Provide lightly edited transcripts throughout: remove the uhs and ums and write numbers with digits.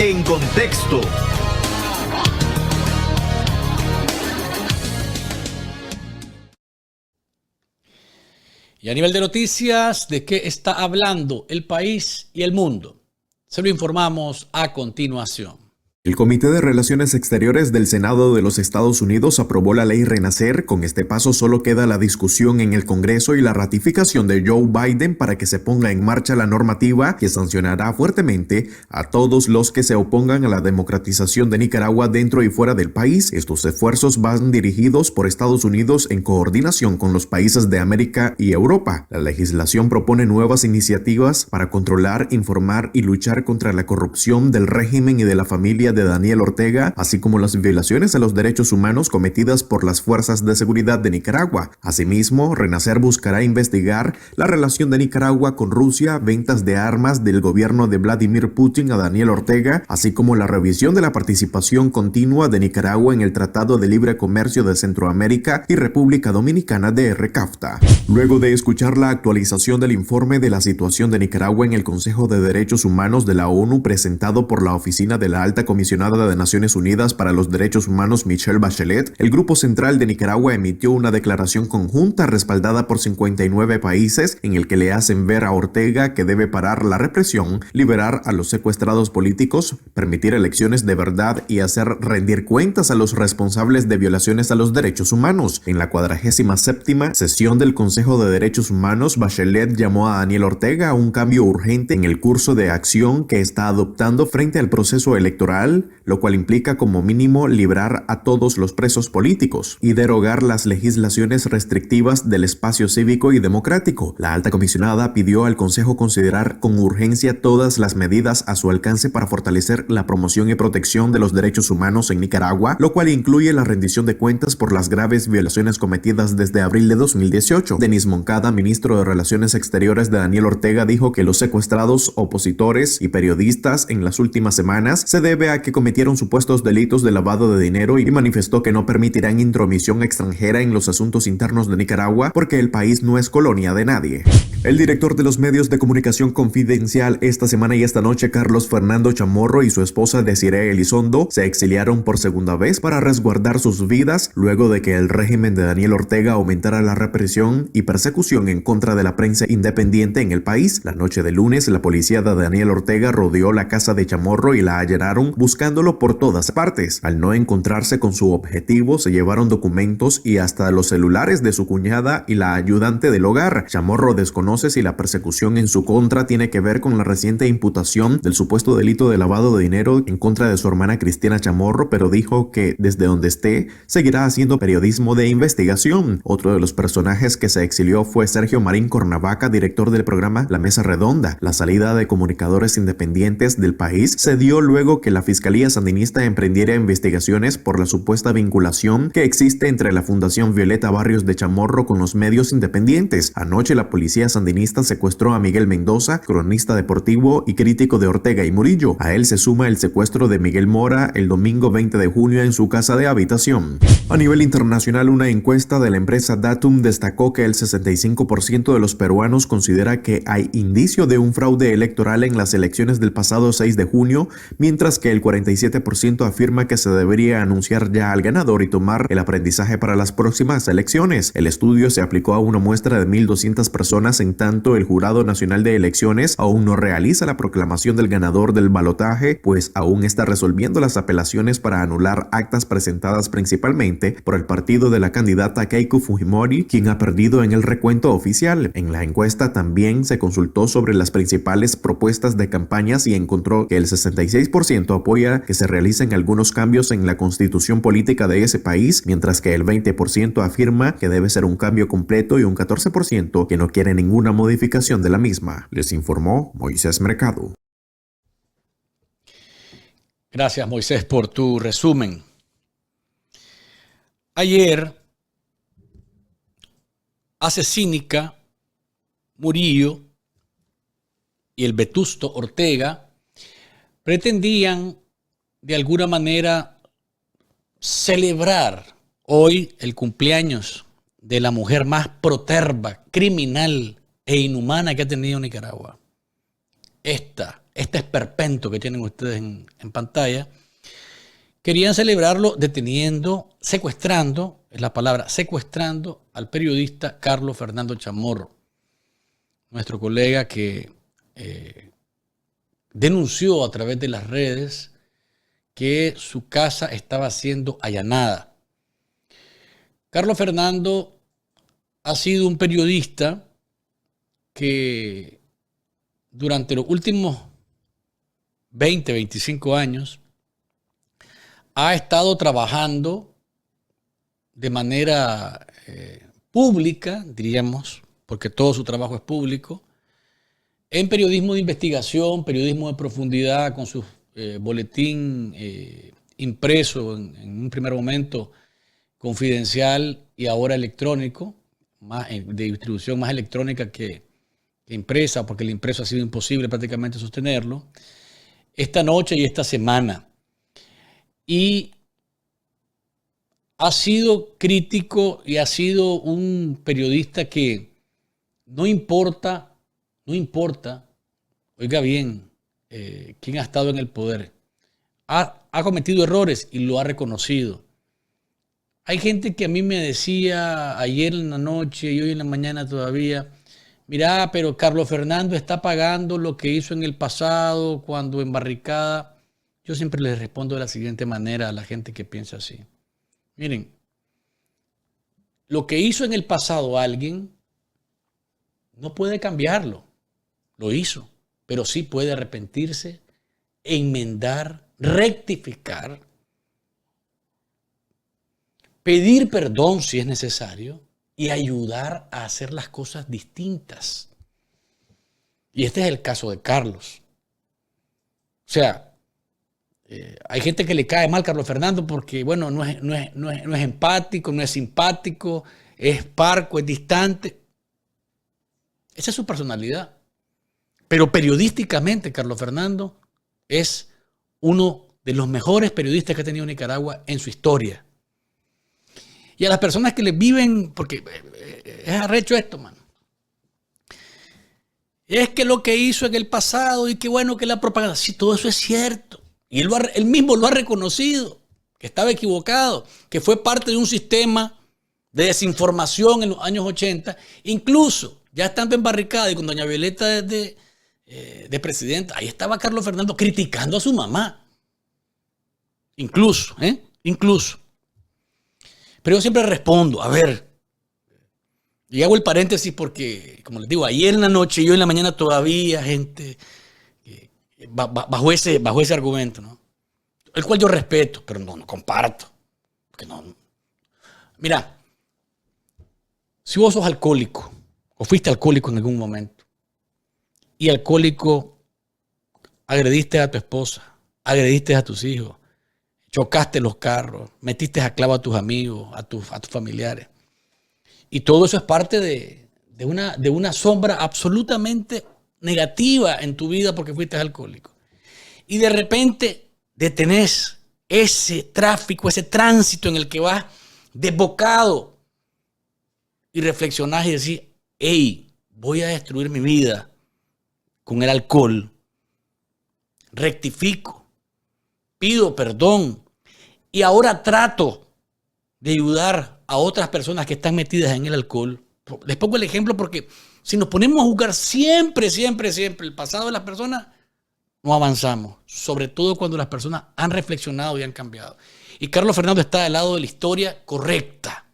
En Contexto. Y a nivel de noticias, ¿de qué está hablando el país y el mundo? Se lo informamos a continuación. El Comité de Relaciones Exteriores del Senado de los Estados Unidos aprobó la ley Renacer. Con este paso solo queda la discusión en el Congreso y la ratificación de Joe Biden para que se ponga en marcha la normativa que sancionará fuertemente a todos los que se opongan a la democratización de Nicaragua dentro y fuera del país. Estos esfuerzos van dirigidos por Estados Unidos en coordinación con los países de América y Europa. La legislación propone nuevas iniciativas para controlar, informar y luchar contra la corrupción del régimen y de la familia de Daniel Ortega, así como las violaciones a los derechos humanos cometidas por las fuerzas de seguridad de Nicaragua. Asimismo, Renacer buscará investigar la relación de Nicaragua con Rusia, ventas de armas del gobierno de Vladimir Putin a Daniel Ortega, así como la revisión de la participación continua de Nicaragua en el Tratado de Libre Comercio de Centroamérica y República Dominicana de CAFTA. Luego de escuchar la actualización del informe de la situación de Nicaragua en el Consejo de Derechos Humanos de la ONU presentado por la Oficina de la Alta Comisionada de Naciones Unidas para los Derechos Humanos Michelle Bachelet, el Grupo Central de Nicaragua emitió una declaración conjunta respaldada por 59 países en el que le hacen ver a Ortega que debe parar la represión, liberar a los secuestrados políticos, permitir elecciones de verdad y hacer rendir cuentas a los responsables de violaciones a los derechos humanos. En la 47ª sesión del Consejo de Derechos Humanos, Bachelet llamó a Daniel Ortega a un cambio urgente en el curso de acción que está adoptando frente al proceso electoral, lo cual implica como mínimo librar a todos los presos políticos y derogar las legislaciones restrictivas del espacio cívico y democrático. La alta comisionada pidió al Consejo considerar con urgencia todas las medidas a su alcance para fortalecer la promoción y protección de los derechos humanos en Nicaragua, lo cual incluye la rendición de cuentas por las graves violaciones cometidas desde abril de 2018. Denis Moncada, ministro de Relaciones Exteriores de Daniel Ortega, dijo que los secuestrados opositores y periodistas en las últimas semanas se debe a que cometieron supuestos delitos de lavado de dinero y manifestó que no permitirán intromisión extranjera en los asuntos internos de Nicaragua porque el país no es colonia de nadie. El director de los medios de comunicación Confidencial esta semana y esta noche, Carlos Fernando Chamorro, y su esposa Desiree Elizondo se exiliaron por segunda vez para resguardar sus vidas luego de que el régimen de Daniel Ortega aumentara la represión y persecución en contra de la prensa independiente en el país. La noche de lunes, la policía de Daniel Ortega rodeó la casa de Chamorro y la allanaron buscándolo por todas partes. Al no encontrarse con su objetivo, se llevaron documentos y hasta los celulares de su cuñada y la ayudante del hogar. Chamorro desconoce si la persecución en su contra tiene que ver con la reciente imputación del supuesto delito de lavado de dinero en contra de su hermana Cristina Chamorro, pero dijo que desde donde esté seguirá haciendo periodismo de investigación. Otro de los personajes que se exilió fue Sergio Marín Cornavaca, director del programa La Mesa Redonda. La salida de comunicadores independientes del país se dio luego que la Fiscalía Sandinista emprendiera investigaciones por la supuesta vinculación que existe entre la Fundación Violeta Barrios de Chamorro con los medios independientes. Anoche la policía sandinista secuestró a Miguel Mendoza, cronista deportivo y crítico de Ortega y Murillo. A él se suma el secuestro de Miguel Mora el domingo 20 de junio en su casa de habitación. A nivel internacional, una encuesta de la empresa Datum destacó que el 65% de los peruanos considera que hay indicio de un fraude electoral en las elecciones del pasado 6 de junio, mientras que el 47% afirma que se debería anunciar ya al ganador y tomar el aprendizaje para las próximas elecciones. El estudio se aplicó a una muestra de 1,200 personas, en tanto el Jurado Nacional de Elecciones aún no realiza la proclamación del ganador del balotaje, pues aún está resolviendo las apelaciones para anular actas presentadas principalmente por el partido de la candidata Keiko Fujimori, quien ha perdido en el recuento oficial. En la encuesta también se consultó sobre las principales propuestas de campañas y encontró que el 66% apoya que se realicen algunos cambios en la constitución política de ese país, mientras que el 20% afirma que debe ser un cambio completo y un 14% que no quiere ninguna modificación de la misma. Les informó Moisés Mercado. Gracias, Moisés, por tu resumen. Ayer, Hace Cínica, Murillo y el vetusto Ortega pretendían de alguna manera celebrar hoy el cumpleaños de la mujer más proterva, criminal e inhumana que ha tenido Nicaragua. este esperpento que tienen ustedes en pantalla, querían celebrarlo deteniendo, secuestrando, es la palabra, secuestrando al periodista Carlos Fernando Chamorro, nuestro colega que denunció a través de las redes que su casa estaba siendo allanada. Carlos Fernando ha sido un periodista que durante los últimos 20, 25 años ha estado trabajando de manera pública, diríamos, porque todo su trabajo es público, en periodismo de investigación, periodismo de profundidad, con su boletín impreso en un primer momento confidencial y ahora electrónico, de distribución más electrónica que impresa, porque el impreso ha sido imposible prácticamente sostenerlo, esta noche y esta semana. Y ha sido crítico y ha sido un periodista que no importa, oiga bien, quién ha estado en el poder, ha cometido errores y lo ha reconocido. Hay gente que a mí me decía ayer en la noche y hoy en la mañana todavía, mira, pero Carlos Fernando está pagando lo que hizo en el pasado cuando en barricada. Yo siempre les respondo de la siguiente manera a la gente que piensa así. Miren, lo que hizo en el pasado alguien no puede cambiarlo. Lo hizo, pero sí puede arrepentirse, enmendar, rectificar, pedir perdón si es necesario y ayudar a hacer las cosas distintas. Y este es el caso de Carlos. O sea, hay gente que le cae mal a Carlos Fernando porque, bueno, no es empático, no es simpático, es parco, es distante. Esa es su personalidad. Pero periodísticamente, Carlos Fernando es uno de los mejores periodistas que ha tenido Nicaragua en su historia. Y a las personas que le viven, porque es arrecho esto, mano. Es que lo que hizo en el pasado y qué bueno que la propaganda. Sí, todo eso es cierto. Y él mismo lo ha reconocido, que estaba equivocado, que fue parte de un sistema de desinformación en los años 80. Incluso, ya estando en barricada y con doña Violeta de presidenta, ahí estaba Carlos Fernando criticando a su mamá. Incluso. Pero yo siempre respondo, a ver, y hago el paréntesis porque, como les digo, ayer en la noche y hoy en la mañana todavía gente bajo ese argumento, ¿no? El cual yo respeto, pero no comparto. Porque no. Mira, si vos sos alcohólico o fuiste alcohólico en algún momento y alcohólico agrediste a tu esposa, agrediste a tus hijos, chocaste los carros, metiste a clavo a tus amigos, a tus familiares. Y todo eso es parte de una sombra absolutamente negativa en tu vida porque fuiste alcohólico. Y de repente detenés ese tráfico, ese tránsito en el que vas desbocado y reflexionás y decís, hey, voy a destruir mi vida con el alcohol. Rectifico. Pido perdón y ahora trato de ayudar a otras personas que están metidas en el alcohol. Les pongo el ejemplo porque si nos ponemos a juzgar siempre el pasado de las personas, no avanzamos. Sobre todo cuando las personas han reflexionado y han cambiado. Y Carlos Fernando está del lado de la historia correcta.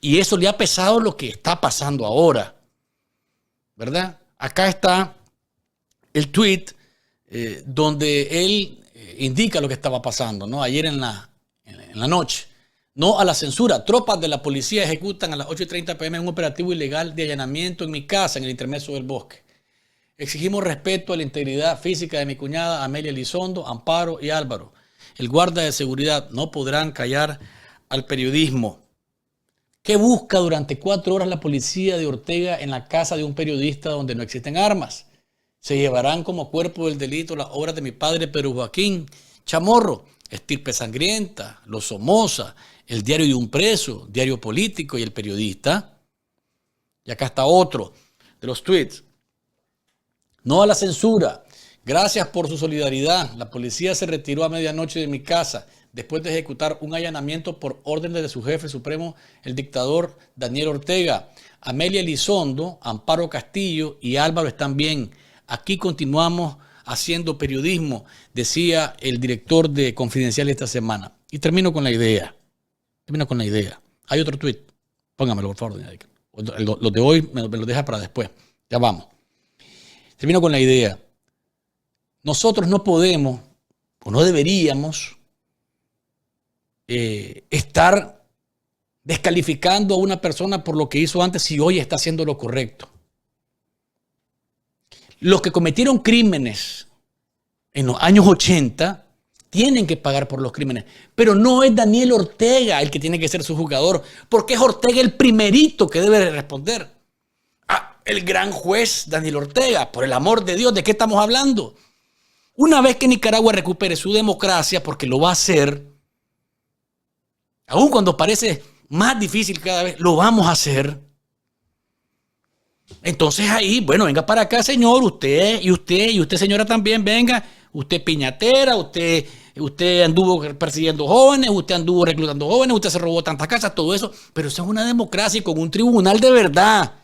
Y eso le ha pesado lo que está pasando ahora. ¿Verdad? Acá está el tweet donde él indica lo que estaba pasando, ¿no? Ayer en la noche. No a la censura. Tropas de la policía ejecutan a las 8:30 p.m. un operativo ilegal de allanamiento en mi casa en el intermedio del bosque. Exigimos respeto a la integridad física de mi cuñada Amelia Elizondo, Amparo y Álvaro. El guarda de seguridad no podrán callar al periodismo. ¿Qué busca durante 4 horas la policía de Ortega en la casa de un periodista donde no existen armas? Se llevarán como cuerpo del delito las obras de mi padre Pedro Joaquín Chamorro, Estirpe Sangrienta, Los Somoza, El Diario de un Preso, Diario Político y El Periodista. Y acá está otro de los tweets. No a la censura. Gracias por su solidaridad. La policía se retiró a medianoche de mi casa después de ejecutar un allanamiento por orden de su jefe supremo, el dictador Daniel Ortega. Amelia Elizondo, Amparo Castillo y Álvaro están bien. Aquí continuamos haciendo periodismo, decía el director de Confidencial esta semana. Y termino con la idea. Hay otro tuit. Póngamelo, por favor. Los de hoy me lo deja para después. Ya vamos. Termino con la idea. Nosotros no podemos, o no deberíamos, estar descalificando a una persona por lo que hizo antes si hoy está haciendo lo correcto. Los que cometieron crímenes en los años 80 tienen que pagar por los crímenes, pero no es Daniel Ortega el que tiene que ser su juzgador, porque es Ortega el primerito que debe responder. El gran juez Daniel Ortega, por el amor de Dios, ¿de qué estamos hablando? Una vez que Nicaragua recupere su democracia, porque lo va a hacer, aun cuando parece más difícil cada vez, lo vamos a hacer. Entonces ahí, bueno, venga para acá, señor, usted, señora, también, venga. Usted piñatera, usted anduvo persiguiendo jóvenes, usted anduvo reclutando jóvenes, usted se robó tantas casas, todo eso. Pero eso es una democracia y con un tribunal de verdad.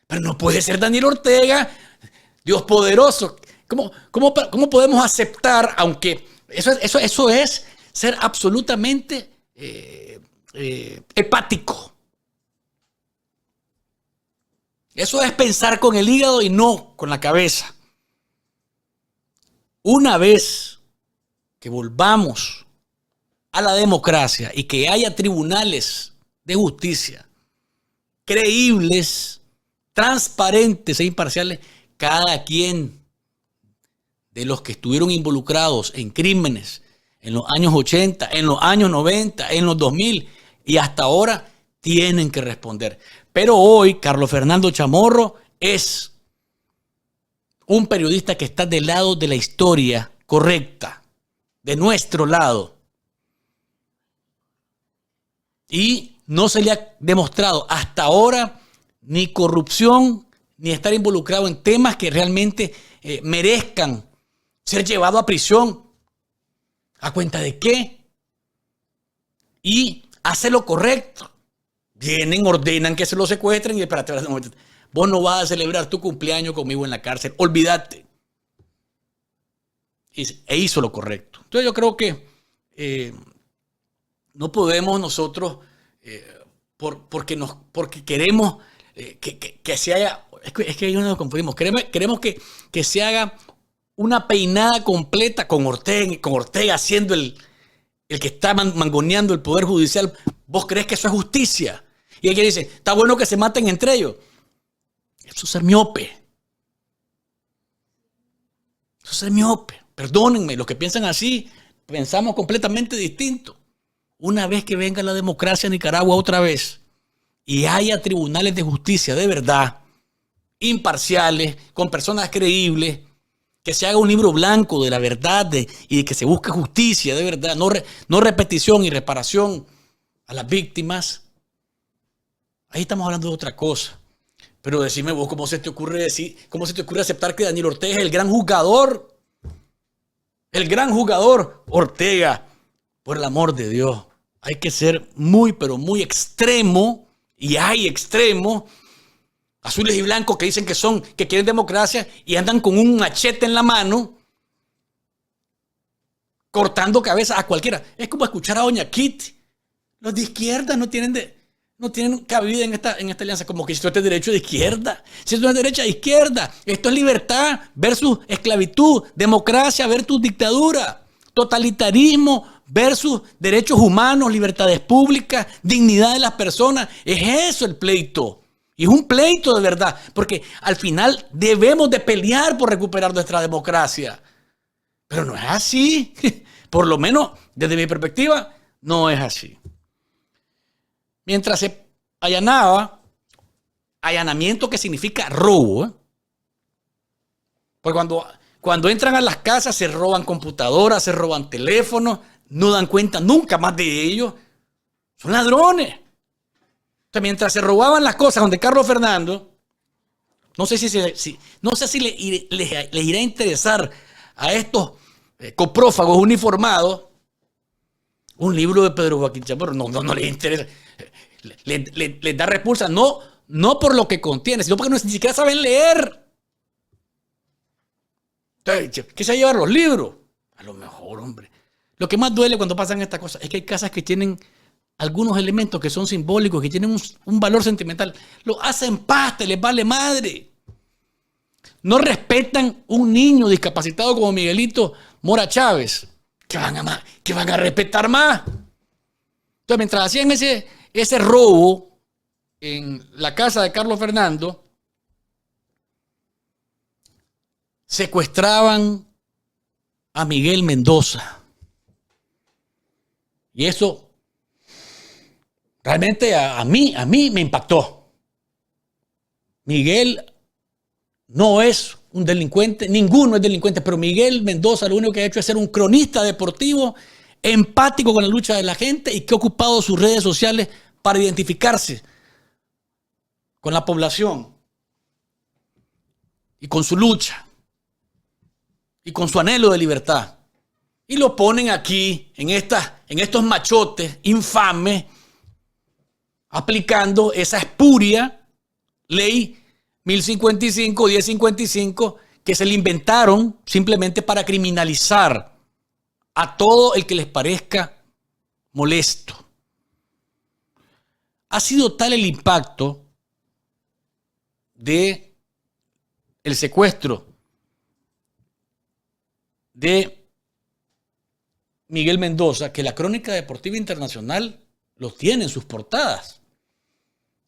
Pero no puede ser Daniel Ortega, Dios poderoso. ¿Cómo podemos aceptar, aunque eso es ser absolutamente hepático? Eso es pensar con el hígado y no con la cabeza. Una vez que volvamos a la democracia y que haya tribunales de justicia creíbles, transparentes e imparciales, cada quien de los que estuvieron involucrados en crímenes en los años 80, en los años 90, en los 2000 y hasta ahora tienen que responder. Pero hoy Carlos Fernando Chamorro es un periodista que está del lado de la historia correcta, de nuestro lado. Y no se le ha demostrado hasta ahora ni corrupción, ni estar involucrado en temas que realmente merezcan ser llevado a prisión. ¿A cuenta de qué? Y hace lo correcto. Vienen, ordenan que se lo secuestren y espérate, vos no vas a celebrar tu cumpleaños conmigo en la cárcel. Olvídate. E hizo lo correcto. Entonces yo creo que no podemos nosotros, porque queremos que se haga, es que ahí nos confundimos, queremos que se haga una peinada completa con Ortega siendo el que está mangoneando el Poder Judicial. ¿Vos crees que eso es justicia? Y alguien dice, está bueno que se maten entre ellos. Eso es ser miope. Eso es ser miope. Perdónenme, los que piensan así, pensamos completamente distinto. Una vez que venga la democracia en Nicaragua otra vez y haya tribunales de justicia de verdad, imparciales, con personas creíbles, que se haga un libro blanco de la verdad y que se busque justicia de verdad, no repetición y reparación a las víctimas. Ahí estamos hablando de otra cosa. Pero decime vos, ¿cómo se te ocurre aceptar que Daniel Ortega es el gran jugador? El gran jugador Ortega. Por el amor de Dios, hay que ser muy, pero muy extremo, y hay extremos, azules y blancos que dicen que quieren democracia y andan con un machete en la mano, cortando cabezas a cualquiera. Es como escuchar a doña Kitty. Los de izquierda no tienen cabida en esta alianza, como que si esto es derecho de izquierda, si esto es derecha de izquierda, esto es libertad versus esclavitud, democracia versus dictadura, totalitarismo versus derechos humanos, libertades públicas, dignidad de las personas. Es eso el pleito. Y es un pleito de verdad, porque al final debemos de pelear por recuperar nuestra democracia. Pero no es así. Por lo menos desde mi perspectiva, no es así. Mientras se allanaba, allanamiento que significa robo, pues cuando entran a las casas se roban computadoras, se roban teléfonos, no dan cuenta nunca más de ellos. Son ladrones. O sea, mientras se robaban las cosas donde Carlos Fernando, No sé si les irá a interesar a estos coprófagos uniformados un libro de Pedro Joaquín Chamorro. No les interesa. Les da repulsa. No por lo que contiene, sino porque ni siquiera saben leer. Entonces, ¿qué se va a llevar los libros? A lo mejor, hombre. Lo que más duele cuando pasan estas cosas es que hay casas que tienen algunos elementos que son simbólicos, que tienen un valor sentimental. Lo hacen pasta, les vale madre. No respetan un niño discapacitado como Miguelito Mora Chávez. ¿Qué van a respetar más? Entonces, mientras hacían ese robo en la casa de Carlos Fernando, secuestraban a Miguel Mendoza. Y eso realmente a mí me impactó. Miguel no es un delincuente, ninguno es delincuente, pero Miguel Mendoza lo único que ha hecho es ser un cronista deportivo empático con la lucha de la gente y que ha ocupado sus redes sociales para identificarse con la población y con su lucha y con su anhelo de libertad. Y lo ponen aquí en estos machotes infames aplicando esa espuria ley 1055, 1055 que se le inventaron simplemente para criminalizar a todo el que les parezca molesto. Ha sido tal el impacto de el secuestro de Miguel Mendoza que la Crónica Deportiva Internacional los tiene en sus portadas.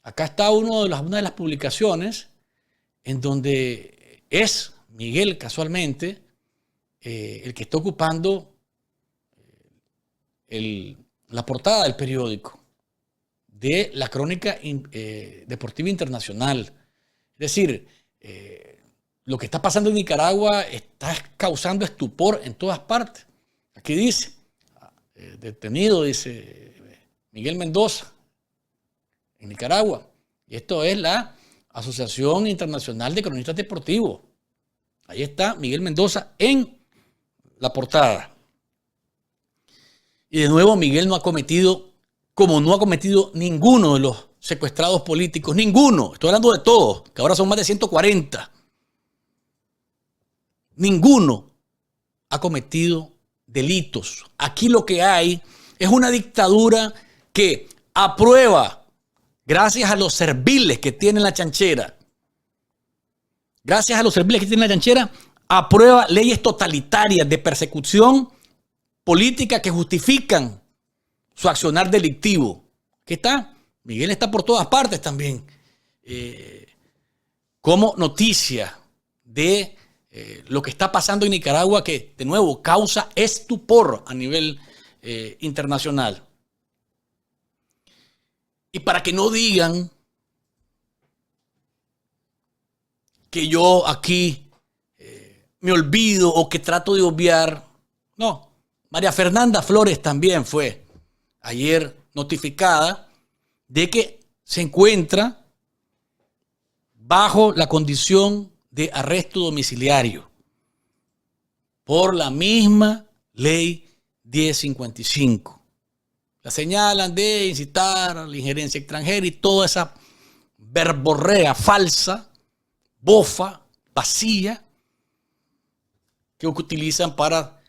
Acá está una de las publicaciones en donde es Miguel casualmente el que está ocupando la portada del periódico de la Crónica Deportiva Internacional. Es decir, lo que está pasando en Nicaragua está causando estupor en todas partes. Aquí dice, detenido, dice Miguel Mendoza, en Nicaragua. Y esto es la Asociación Internacional de Cronistas Deportivos. Ahí está Miguel Mendoza en la portada. Y de nuevo Miguel no ha cometido, como no ha cometido ninguno de los secuestrados políticos, ninguno, estoy hablando de todos, que ahora son más de 140. Ninguno ha cometido delitos. Aquí lo que hay es una dictadura que aprueba, gracias a los serviles que tiene la chanchera, aprueba leyes totalitarias de persecución política que justifican su accionar delictivo. ¿Qué está? Miguel está por todas partes también. Como noticia de lo que está pasando en Nicaragua, que de nuevo causa estupor a nivel internacional. Y para que no digan que yo aquí me olvido o que trato de obviar, no. María Fernanda Flores también fue ayer notificada de que se encuentra bajo la condición de arresto domiciliario por la misma ley 1055. La señalan de incitar a la injerencia extranjera y toda esa verborrea falsa, bofa, vacía, que utilizan para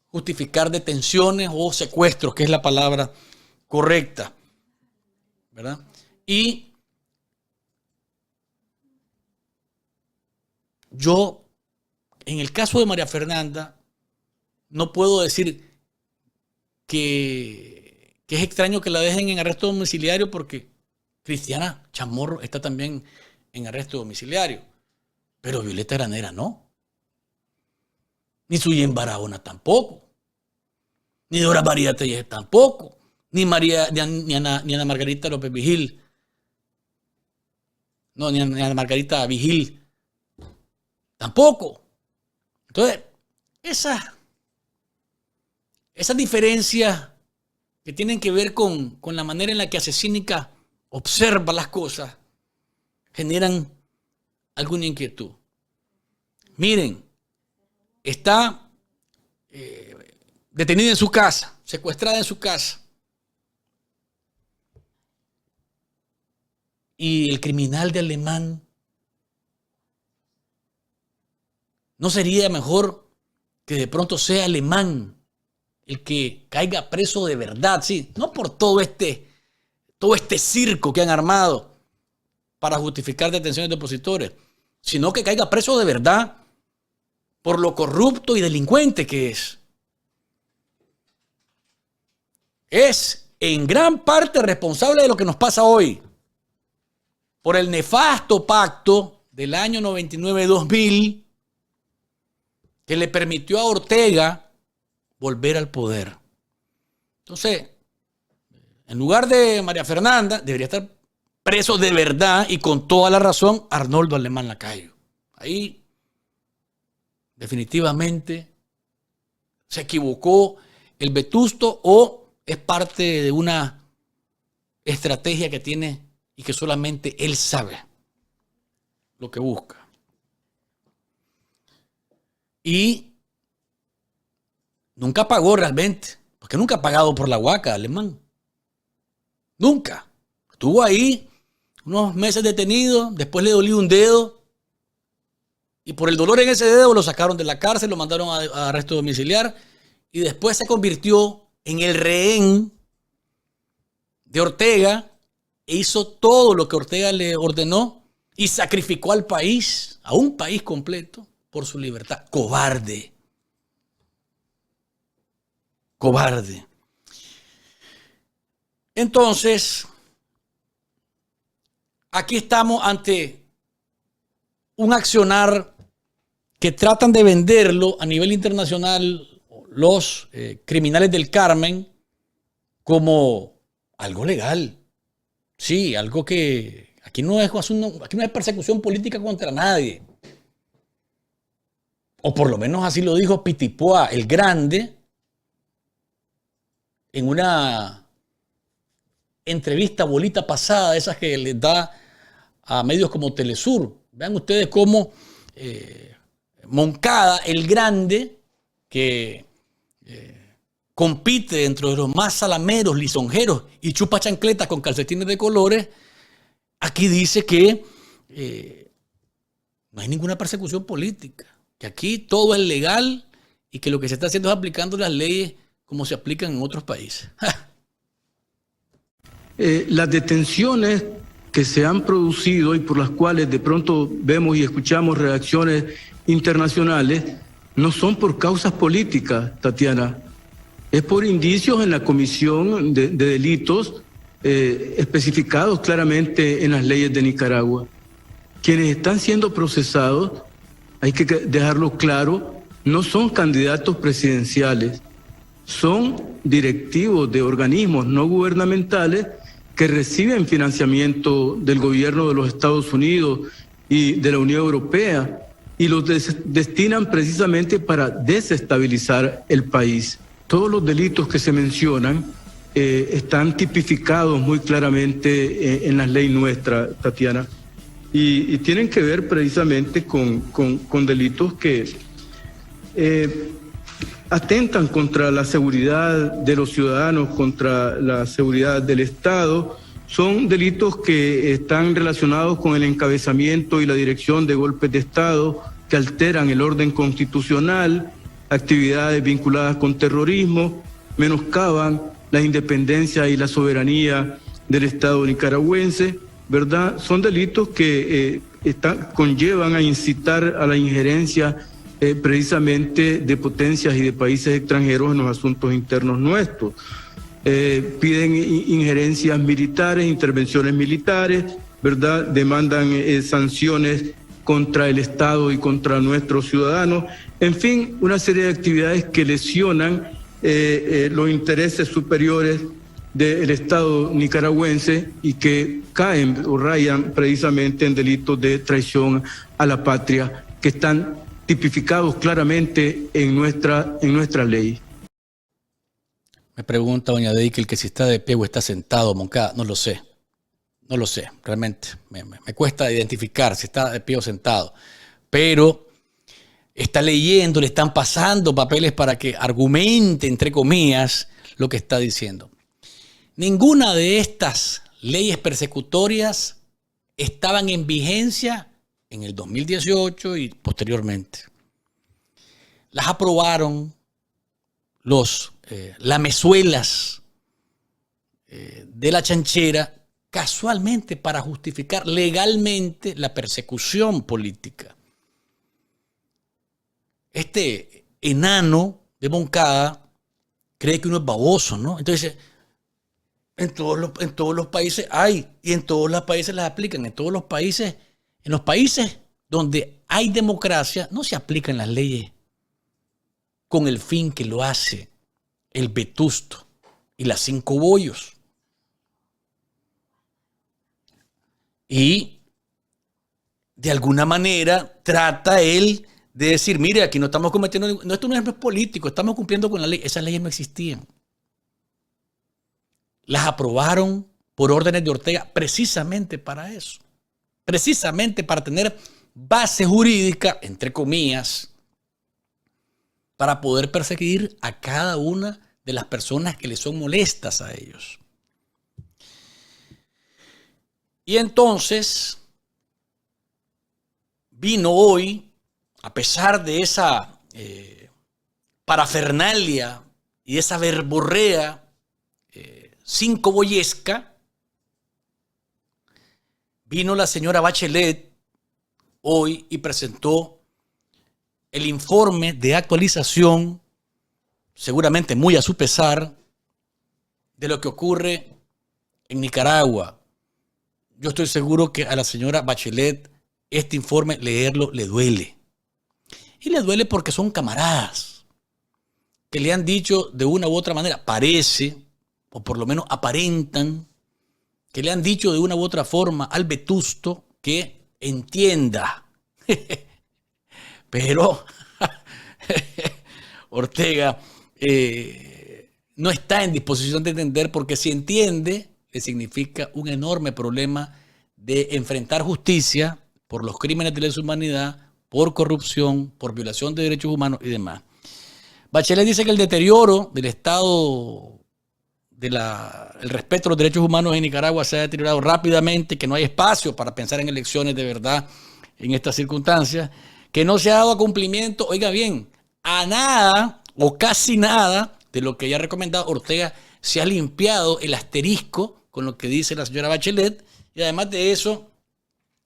justificar detenciones o secuestros, que es la palabra correcta, ¿verdad? Y yo, en el caso de María Fernanda, no puedo decir que es extraño que la dejen en arresto domiciliario porque Cristiana Chamorro está también en arresto domiciliario, pero Violeta Granera no. Ni Suyen Barahona tampoco. Ni Dora María Tellez tampoco. Ni Ana Margarita López Vigil. No, ni Ana Margarita Vigil tampoco. Entonces, esas diferencias que tienen que ver con la manera en la que Asesínica observa las cosas generan alguna inquietud. Miren, está detenida en su casa, secuestrada en su casa. Y el criminal de Alemán, ¿no sería mejor que de pronto sea Alemán el que caiga preso de verdad? Sí, no por todo este circo que han armado para justificar detenciones de opositores, sino que caiga preso de verdad por lo corrupto y delincuente que es. Es en gran parte responsable de lo que nos pasa hoy, por el nefasto pacto del año 99-2000 que le permitió a Ortega volver al poder. Entonces, en lugar de María Fernanda, debería estar preso de verdad y con toda la razón Arnoldo Alemán Lacayo. Ahí definitivamente se equivocó el Vetusto o es parte de una estrategia que tiene y que solamente él sabe lo que busca. Y nunca pagó realmente, porque nunca ha pagado por la huaca, Alemán. Nunca. Estuvo ahí unos meses detenido, después le dolió un dedo y por el dolor en ese dedo lo sacaron de la cárcel, lo mandaron a arresto domiciliar y después se convirtió en el rehén de Ortega e hizo todo lo que Ortega le ordenó y sacrificó al país, a un país completo, por su libertad. Cobarde. Cobarde. Entonces, aquí estamos ante un accionar que tratan de venderlo a nivel internacional los criminales del Carmen como algo legal. Sí, algo que aquí no es persecución política contra nadie. O por lo menos así lo dijo Pitipoa el Grande en una entrevista bolita pasada, esas que les da a medios como Telesur. Vean ustedes cómo Moncada el Grande, que compite dentro de los más salameros, lisonjeros y chupa chancletas con calcetines de colores, aquí dice que no hay ninguna persecución política, que aquí todo es legal y que lo que se está haciendo es aplicando las leyes como se aplican en otros países. Las detenciones que se han producido y por las cuales de pronto vemos y escuchamos reacciones internacionales no son por causas políticas, Tatiana. Es por indicios en la comisión de delitos especificados claramente en las leyes de Nicaragua. Quienes están siendo procesados, hay que dejarlo claro, no son candidatos presidenciales, son directivos de organismos no gubernamentales que reciben financiamiento del gobierno de los Estados Unidos y de la Unión Europea y los destinan precisamente para desestabilizar el país. Todos los delitos que se mencionan están tipificados muy claramente en las leyes nuestras, Tatiana, y tienen que ver precisamente con delitos que atentan contra la seguridad de los ciudadanos, contra la seguridad del Estado. Son delitos que están relacionados con el encabezamiento y la dirección de golpes de Estado que alteran el orden constitucional, actividades vinculadas con terrorismo, menoscaban la independencia y la soberanía del Estado nicaragüense, ¿verdad? Son delitos que conllevan a incitar a la injerencia precisamente de potencias y de países extranjeros en los asuntos internos nuestros. Piden injerencias militares, intervenciones militares, ¿verdad? Demandan sanciones contra el Estado y contra nuestros ciudadanos. En fin, una serie de actividades que lesionan los intereses superiores del Estado nicaragüense y que caen o rayan precisamente en delitos de traición a la patria que están tipificados claramente en nuestra ley. Me pregunta doña Deike que si está de pie o está sentado, Moncada. No lo sé. No lo sé, realmente. Me cuesta identificar si está de pie o sentado. Pero está leyendo, le están pasando papeles para que argumente, entre comillas, lo que está diciendo. Ninguna de estas leyes persecutorias estaban en vigencia en el 2018 y posteriormente. Las aprobaron los lamezuelas de la chanchera casualmente para justificar legalmente la persecución política. Este enano de Moncada cree que uno es baboso, ¿no? Entonces, en todos los países hay, y en todos los países las aplican. En los países donde hay democracia, no se aplican las leyes con el fin que lo hace el Vetusto y las 5 bollos. Y de alguna manera trata él de decir, mire, aquí no estamos cometiendo, no, esto no es político, estamos cumpliendo con la ley. Esas leyes no existían. Las aprobaron por órdenes de Ortega precisamente para eso. Precisamente para tener base jurídica, entre comillas, para poder perseguir a cada una de las personas que les son molestas a ellos. Y entonces vino hoy, a pesar de esa parafernalia y esa verborrea 5 boyesca, vino la señora Bachelet hoy y presentó el informe de actualización, seguramente muy a su pesar, de lo que ocurre en Nicaragua. Yo estoy seguro que a la señora Bachelet este informe, leerlo, le duele. Y le duele porque son camaradas que le han dicho de una u otra manera, parece, o por lo menos aparentan, que le han dicho de una u otra forma al Vetusto que entienda. Pero Ortega no está en disposición de entender, porque si entiende, le significa un enorme problema de enfrentar justicia por los crímenes de lesa humanidad, por corrupción, por violación de derechos humanos y demás. Bachelet dice que el deterioro del estado el respeto a los derechos humanos en Nicaragua se ha deteriorado rápidamente, que no hay espacio para pensar en elecciones de verdad en estas circunstancias, que no se ha dado cumplimiento, oiga bien, a nada o casi nada de lo que ya ha recomendado Ortega. Se ha limpiado el asterisco con lo que dice la señora Bachelet, y además de eso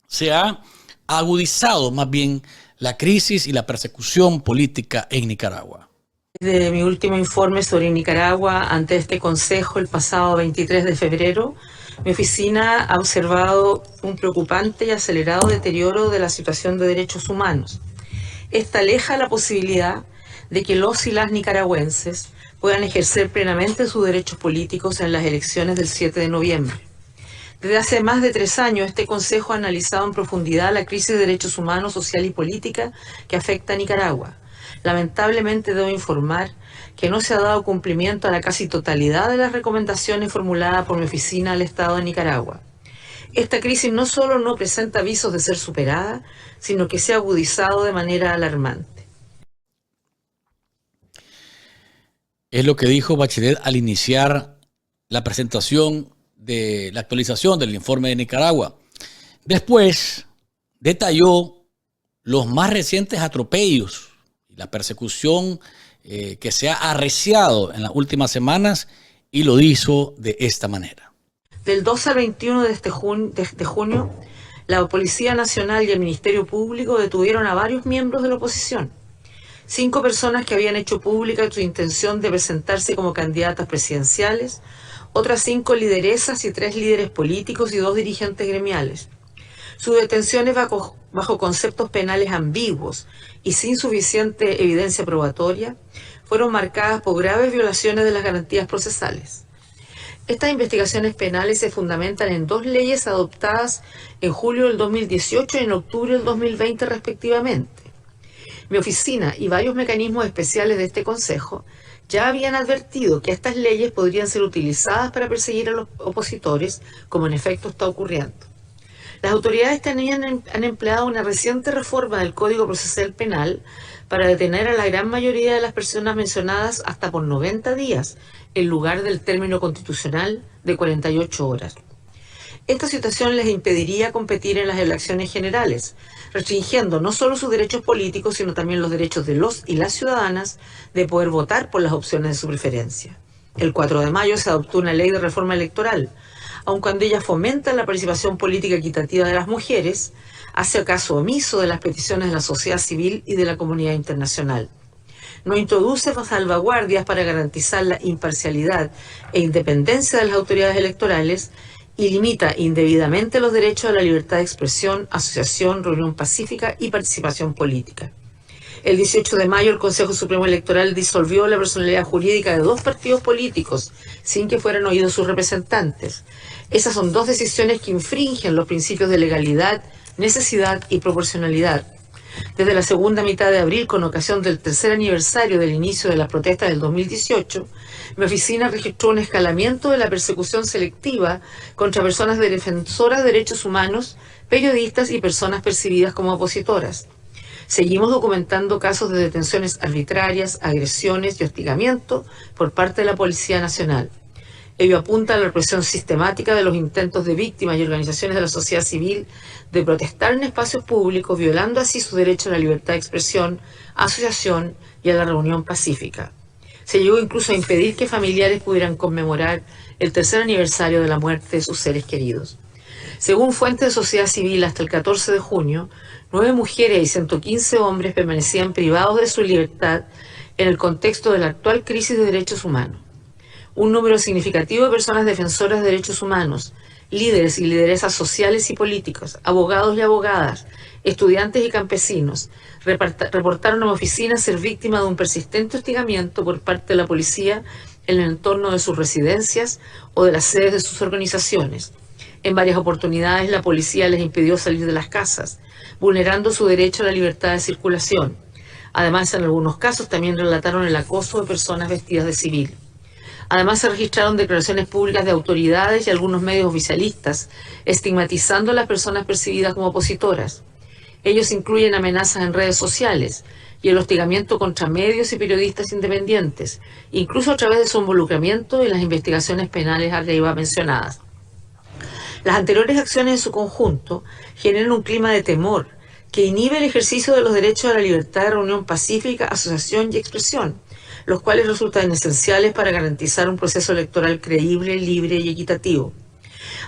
se ha agudizado más bien la crisis y la persecución política en Nicaragua. De mi último informe sobre Nicaragua ante este Consejo el pasado 23 de febrero, mi oficina ha observado un preocupante y acelerado deterioro de la situación de derechos humanos. Esta aleja la posibilidad de que los y las nicaragüenses puedan ejercer plenamente sus derechos políticos en las elecciones del 7 de noviembre. Desde hace más de 3 años, este Consejo ha analizado en profundidad la crisis de derechos humanos, social y política que afecta a Nicaragua. Lamentablemente debo informar que no se ha dado cumplimiento a la casi totalidad de las recomendaciones formuladas por mi oficina al Estado de Nicaragua. Esta crisis no solo no presenta visos de ser superada, sino que se ha agudizado de manera alarmante. Es lo que dijo Bachelet al iniciar la presentación de la actualización del informe de Nicaragua. Después detalló los más recientes atropellos y la persecución que se ha arreciado en las últimas semanas, y lo hizo de esta manera. Del 2 al 21 de este junio, la Policía Nacional y el Ministerio Público detuvieron a varios miembros de la oposición. 5 personas que habían hecho pública su intención de presentarse como candidatas presidenciales, otras 5 lideresas y 3 líderes políticos y 2 dirigentes gremiales. Sus detenciones bajo conceptos penales ambiguos y sin suficiente evidencia probatoria fueron marcadas por graves violaciones de las garantías procesales. Estas investigaciones penales se fundamentan en 2 leyes adoptadas en julio del 2018 y en octubre del 2020 respectivamente. Mi oficina y varios mecanismos especiales de este Consejo ya habían advertido que estas leyes podrían ser utilizadas para perseguir a los opositores, como en efecto está ocurriendo. Las autoridades también han empleado una reciente reforma del Código Procesal Penal para detener a la gran mayoría de las personas mencionadas hasta por 90 días, en lugar del término constitucional de 48 horas. Esta situación les impediría competir en las elecciones generales, restringiendo no solo sus derechos políticos, sino también los derechos de los y las ciudadanas de poder votar por las opciones de su preferencia. El 4 de mayo se adoptó una ley de reforma electoral, aun cuando ella fomenta la participación política equitativa de las mujeres, hace caso omiso de las peticiones de la sociedad civil y de la comunidad internacional. No introduce salvaguardias para garantizar la imparcialidad e independencia de las autoridades electorales y limita indebidamente los derechos a la libertad de expresión, asociación, reunión pacífica y participación política. El 18 de mayo el Consejo Supremo Electoral disolvió la personalidad jurídica de 2 partidos políticos sin que fueran oídos sus representantes. Esas son 2 decisiones que infringen los principios de legalidad, necesidad y proporcionalidad. Desde la segunda mitad de abril, con ocasión del 3er aniversario del inicio de las protestas del 2018, mi oficina registró un escalamiento de la persecución selectiva contra personas defensoras de derechos humanos, periodistas y personas percibidas como opositoras. Seguimos documentando casos de detenciones arbitrarias, agresiones y hostigamiento por parte de la Policía Nacional. Ello apunta a la represión sistemática de los intentos de víctimas y organizaciones de la sociedad civil de protestar en espacios públicos, violando así su derecho a la libertad de expresión, asociación y a la reunión pacífica. Se llegó incluso a impedir que familiares pudieran conmemorar el 3er aniversario de la muerte de sus seres queridos. Según fuentes de sociedad civil, hasta el 14 de junio, 9 mujeres y 115 hombres permanecían privados de su libertad en el contexto de la actual crisis de derechos humanos. Un número significativo de personas defensoras de derechos humanos, líderes y lideresas sociales y políticos, abogados y abogadas, estudiantes y campesinos, reportaron a mi oficina ser víctima de un persistente hostigamiento por parte de la policía en el entorno de sus residencias o de las sedes de sus organizaciones. En varias oportunidades la policía les impidió salir de las casas, vulnerando su derecho a la libertad de circulación. Además, en algunos casos también relataron el acoso de personas vestidas de civil. Además, se registraron declaraciones públicas de autoridades y algunos medios oficialistas, estigmatizando a las personas percibidas como opositoras. Ellos incluyen amenazas en redes sociales y el hostigamiento contra medios y periodistas independientes, incluso a través de su involucramiento en las investigaciones penales arriba mencionadas. Las anteriores acciones en su conjunto generan un clima de temor que inhibe el ejercicio de los derechos a la libertad de reunión pacífica, asociación y expresión, los cuales resultan esenciales para garantizar un proceso electoral creíble, libre y equitativo.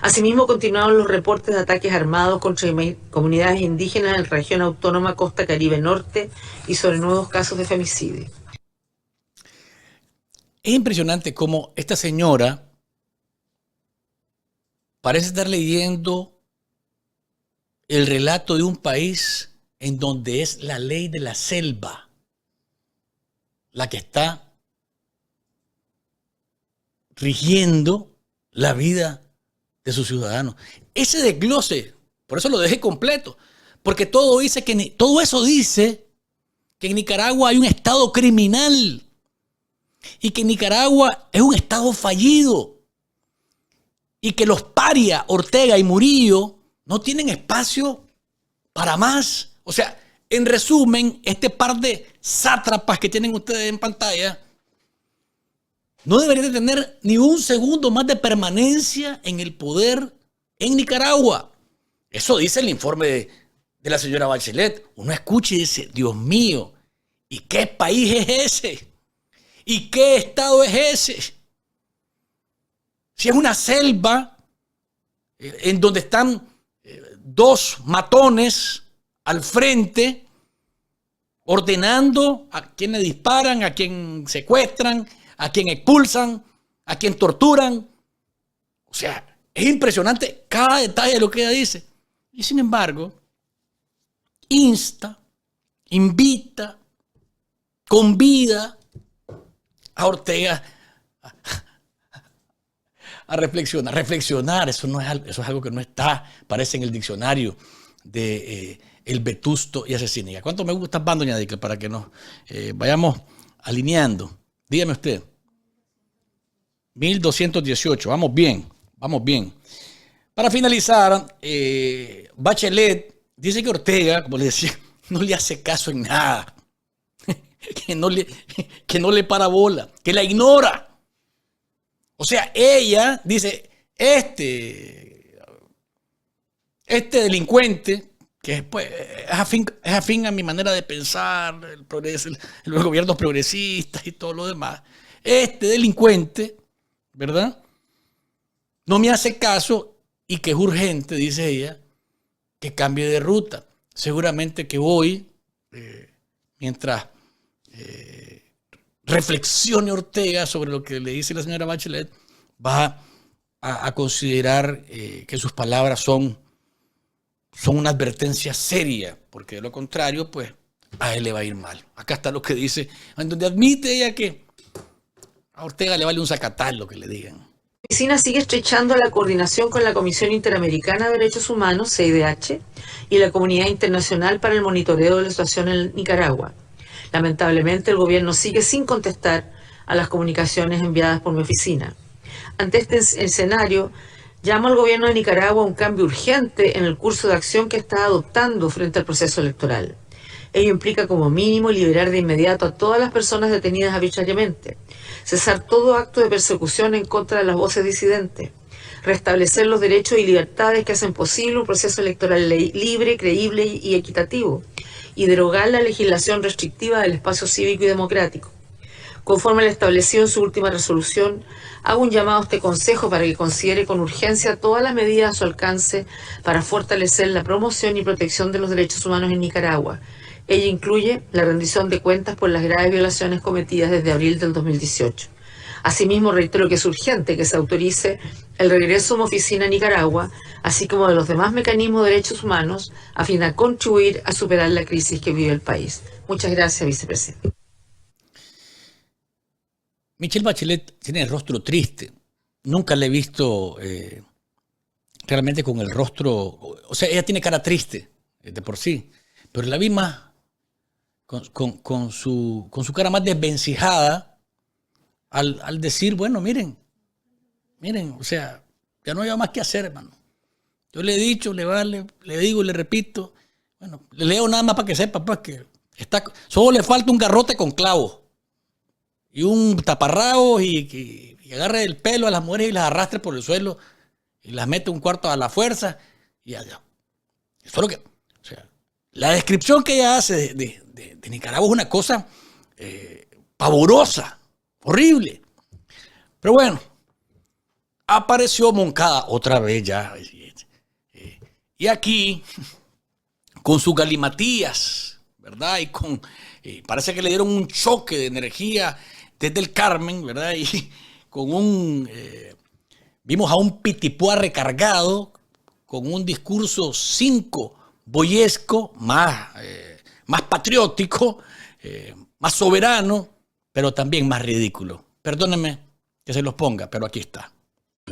Asimismo, continuaron los reportes de ataques armados contra comunidades indígenas en la región autónoma Costa Caribe Norte y sobre nuevos casos de femicidio. Es impresionante cómo esta señora parece estar leyendo el relato de un país en donde es la ley de la selva la que está rigiendo la vida de sus ciudadanos. Ese desglose, por eso lo dejé completo, porque todo eso dice que en Nicaragua hay un estado criminal y que Nicaragua es un estado fallido y que los parias Ortega y Murillo no tienen espacio para más. O sea, en resumen, este par de sátrapas que tienen ustedes en pantalla no deberían de tener ni un segundo más de permanencia en el poder en Nicaragua. Eso dice el informe de la señora Bachelet. Uno escucha y dice, Dios mío, ¿y qué país es ese? ¿Y qué estado es ese? Si es una selva en donde están 2 matones al frente ordenando a quien le disparan, a quien secuestran, a quien expulsan, a quien torturan. O sea, es impresionante cada detalle de lo que ella dice. Y sin embargo, invita, convida a Ortega a reflexionar. Reflexionar, eso es algo que no está, parece en el diccionario de el vetusto y asesina. ¿Cuánto me gustan van, doña Dicla, para que nos vayamos alineando? Dígame usted. 1218, vamos bien, vamos bien. Para finalizar, Bachelet dice que Ortega, como le decía, no le hace caso en nada, que no le para bola, que la ignora. O sea, ella dice, este delincuente, que pues, es afín a mi manera de pensar, los gobiernos progresistas y todo lo demás, este delincuente, ¿verdad?, no me hace caso y que es urgente, dice ella, que cambie de ruta. Seguramente que hoy, mientras reflexione Ortega sobre lo que le dice la señora Bachelet, va a considerar que sus palabras son una advertencia seria, porque de lo contrario, pues, a él le va a ir mal. Acá está lo que dice, en donde admite ella que a Ortega le vale un zacatal lo que le digan. La oficina sigue estrechando la coordinación con la Comisión Interamericana de Derechos Humanos, CIDH, y la comunidad internacional para el monitoreo de la situación en Nicaragua. Lamentablemente, el gobierno sigue sin contestar a las comunicaciones enviadas por mi oficina. Ante este escenario, llamo al gobierno de Nicaragua a un cambio urgente en el curso de acción que está adoptando frente al proceso electoral. Ello implica como mínimo liberar de inmediato a todas las personas detenidas arbitrariamente, cesar todo acto de persecución en contra de las voces disidentes, restablecer los derechos y libertades que hacen posible un proceso electoral libre, creíble y equitativo, y derogar la legislación restrictiva del espacio cívico y democrático. Conforme al establecido en su última resolución, hago un llamado a este Consejo para que considere con urgencia todas las medidas a su alcance para fortalecer la promoción y protección de los derechos humanos en Nicaragua. Ella incluye la rendición de cuentas por las graves violaciones cometidas desde abril del 2018. Asimismo, reitero que es urgente que se autorice el regreso a mi oficina a Nicaragua, así como de los demás mecanismos de derechos humanos, a fin de contribuir a superar la crisis que vive el país. Muchas gracias, vicepresidente. Michelle Bachelet tiene el rostro triste. Nunca la he visto realmente con el rostro... O sea, ella tiene cara triste de por sí, pero la vi más con su cara más desvencijada al decir, bueno, miren, o sea, ya no hay más que hacer, hermano. Yo le he dicho, le digo y le repito, bueno, le leo nada más para que sepa, pues, que solo le falta un garrote con clavos y un taparrabos y agarre el pelo a las mujeres y las arrastre por el suelo y las mete un cuarto a la fuerza y allá. Eso es lo que... O sea, la descripción que ella hace de Nicaragua es una cosa pavorosa, horrible. Pero bueno, apareció Moncada otra vez ya. Y aquí, con sus galimatías, ¿verdad? Y parece que le dieron un choque de energía desde el Carmen, ¿verdad? Y con vimos a un Pitipuá recargado, con un discurso 5 boyesco, más patriótico, más soberano, pero también más ridículo. Perdónenme que se los ponga, pero aquí está.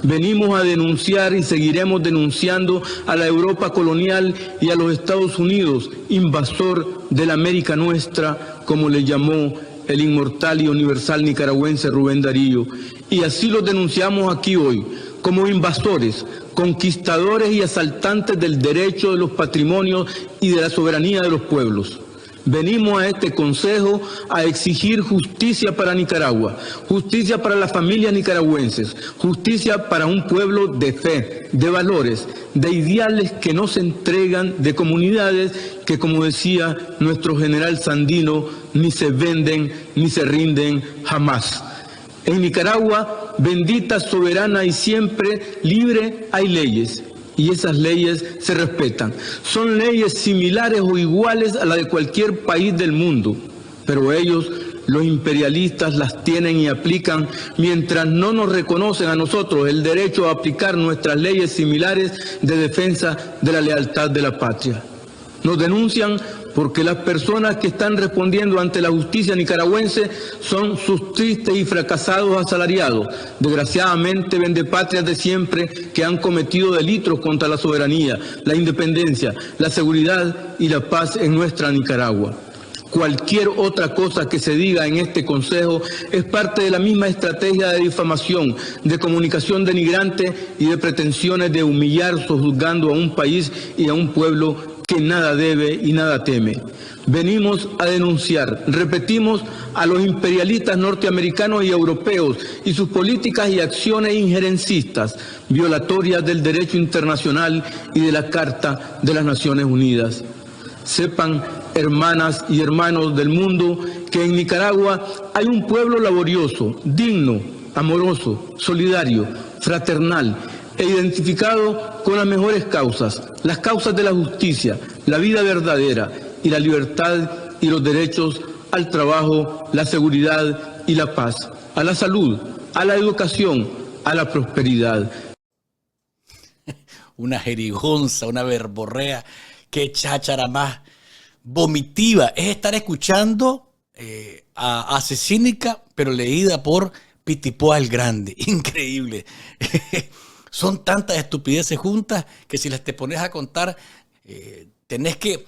Venimos a denunciar y seguiremos denunciando a la Europa colonial y a los Estados Unidos, invasor de la América nuestra, como le llamó el inmortal y universal nicaragüense Rubén Darío. Y así los denunciamos aquí hoy, como invasores, conquistadores y asaltantes del derecho de los patrimonios y de la soberanía de los pueblos. Venimos a este Consejo a exigir justicia para Nicaragua, justicia para las familias nicaragüenses, justicia para un pueblo de fe, de valores, de ideales que no se entregan, de comunidades que, como decía nuestro general Sandino, ni se venden ni se rinden jamás. En Nicaragua, bendita, soberana y siempre libre, hay leyes. Y esas leyes se respetan. Son leyes similares o iguales a las de cualquier país del mundo, pero ellos, los imperialistas, las tienen y aplican mientras no nos reconocen a nosotros el derecho a aplicar nuestras leyes similares de defensa de la lealtad de la patria. Nos denuncian porque las personas que están respondiendo ante la justicia nicaragüense son sus tristes y fracasados asalariados, desgraciadamente vendepatrias de siempre que han cometido delitos contra la soberanía, la independencia, la seguridad y la paz en nuestra Nicaragua. Cualquier otra cosa que se diga en este Consejo es parte de la misma estrategia de difamación, de comunicación denigrante y de pretensiones de humillar sojuzgando a un país y a un pueblo que nada debe y nada teme. Venimos a denunciar, repetimos, a los imperialistas norteamericanos y europeos y sus políticas y acciones injerencistas, violatorias del derecho internacional y de la Carta de las Naciones Unidas. Sepan, hermanas y hermanos del mundo, que en Nicaragua hay un pueblo laborioso, digno, amoroso, solidario, fraternal e identificado con las mejores causas, las causas de la justicia, la vida verdadera y la libertad y los derechos al trabajo, la seguridad y la paz, a la salud, a la educación, a la prosperidad. Una jerigonza, una verborrea. Qué cháchara más vomitiva. Es estar escuchando a Cecínica, pero leída por Pitipoa el Grande. Increíble. Son tantas estupideces juntas que si las te pones a contar, tenés que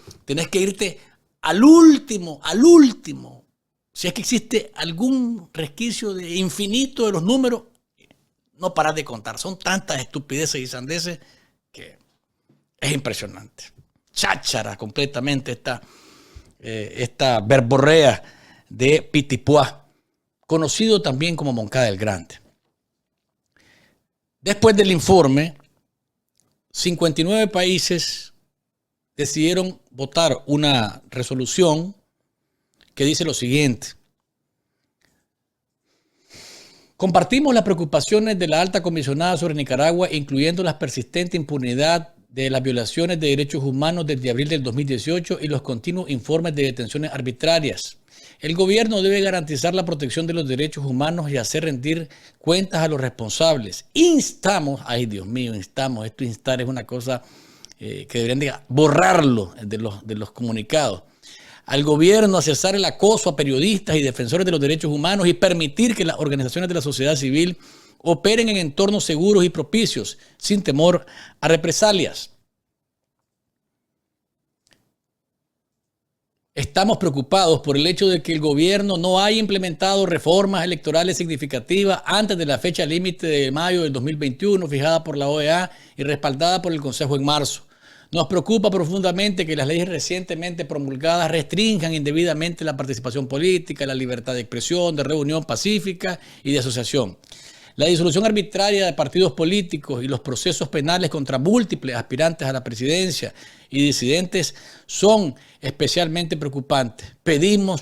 irte al último. Si es que existe algún resquicio de infinito de los números, no paras de contar. Son tantas estupideces y sandeces que es impresionante. Cháchara completamente esta verborrea de Pitipoa, conocido también como Moncada el Grande. Después del informe, 59 países decidieron votar una resolución que dice lo siguiente: compartimos las preocupaciones de la alta comisionada sobre Nicaragua, incluyendo la persistente impunidad de las violaciones de derechos humanos desde abril del 2018 y los continuos informes de detenciones arbitrarias. El gobierno debe garantizar la protección de los derechos humanos y hacer rendir cuentas a los responsables. Instamos, ay Dios mío, esto instar es una cosa que deberían borrarlo de los comunicados. Al gobierno a cesar el acoso a periodistas y defensores de los derechos humanos y permitir que las organizaciones de la sociedad civil operen en entornos seguros y propicios, sin temor a represalias. Estamos preocupados por el hecho de que el gobierno no haya implementado reformas electorales significativas antes de la fecha límite de mayo del 2021, fijada por la OEA y respaldada por el Consejo en marzo. Nos preocupa profundamente que las leyes recientemente promulgadas restrinjan indebidamente la participación política, la libertad de expresión, de reunión pacífica y de asociación. La disolución arbitraria de partidos políticos y los procesos penales contra múltiples aspirantes a la presidencia y disidentes son especialmente preocupantes. Pedimos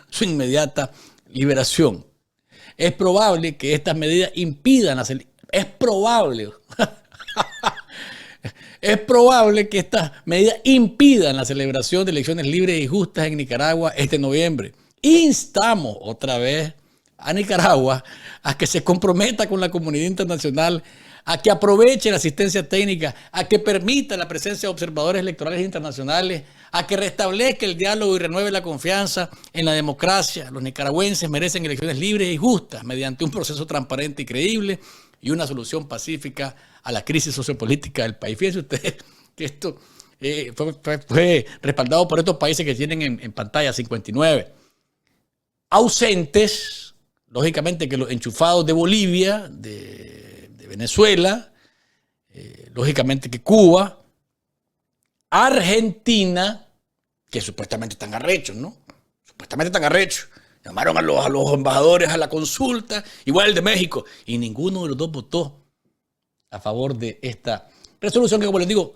su inmediata liberación. Es probable que estas medidas impidan la celebración de elecciones libres y justas en Nicaragua este noviembre. Instamos otra vez a Nicaragua a que se comprometa con la comunidad internacional, a que aproveche la asistencia técnica, a que permita la presencia de observadores electorales internacionales, a que restablezca el diálogo y renueve la confianza en la democracia. Los nicaragüenses merecen elecciones libres y justas mediante un proceso transparente y creíble y una solución pacífica a la crisis sociopolítica del país. Fíjense ustedes que esto fue respaldado por estos países que tienen en pantalla 59. Ausentes, lógicamente, que los enchufados de Bolivia, de Venezuela, lógicamente que Cuba, Argentina, que supuestamente están arrechos, ¿no? Supuestamente están arrechos. Llamaron a los embajadores a la consulta, igual el de México, y ninguno de los dos votó a favor de esta resolución que, como les digo,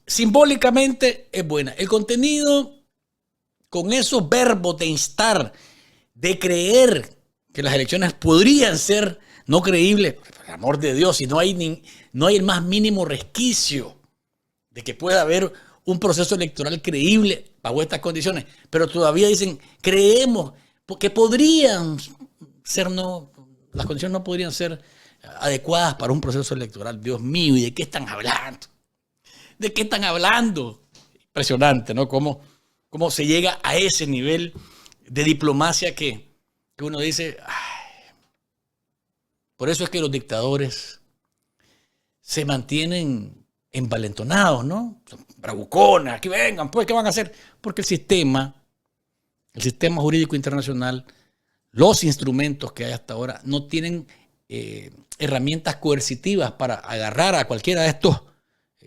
simbólicamente es buena. El contenido, con esos verbos de instar, de creer que las elecciones podrían ser no creíbles, por el amor de Dios, si no hay el más mínimo resquicio de que pueda haber un proceso electoral creíble bajo estas condiciones, pero todavía dicen, creemos que podrían ser, no, las condiciones no podrían ser adecuadas para un proceso electoral. Dios mío, ¿y de qué están hablando? ¿De qué están hablando? impresionante, ¿no? Cómo se llega a ese nivel de diplomacia que uno dice, ay. Por eso es que los dictadores se mantienen envalentonados, ¿no? Son bravucones, aquí vengan, pues, ¿qué van a hacer? Porque el sistema jurídico internacional, los instrumentos que hay hasta ahora, no tienen herramientas coercitivas para agarrar a cualquiera de estos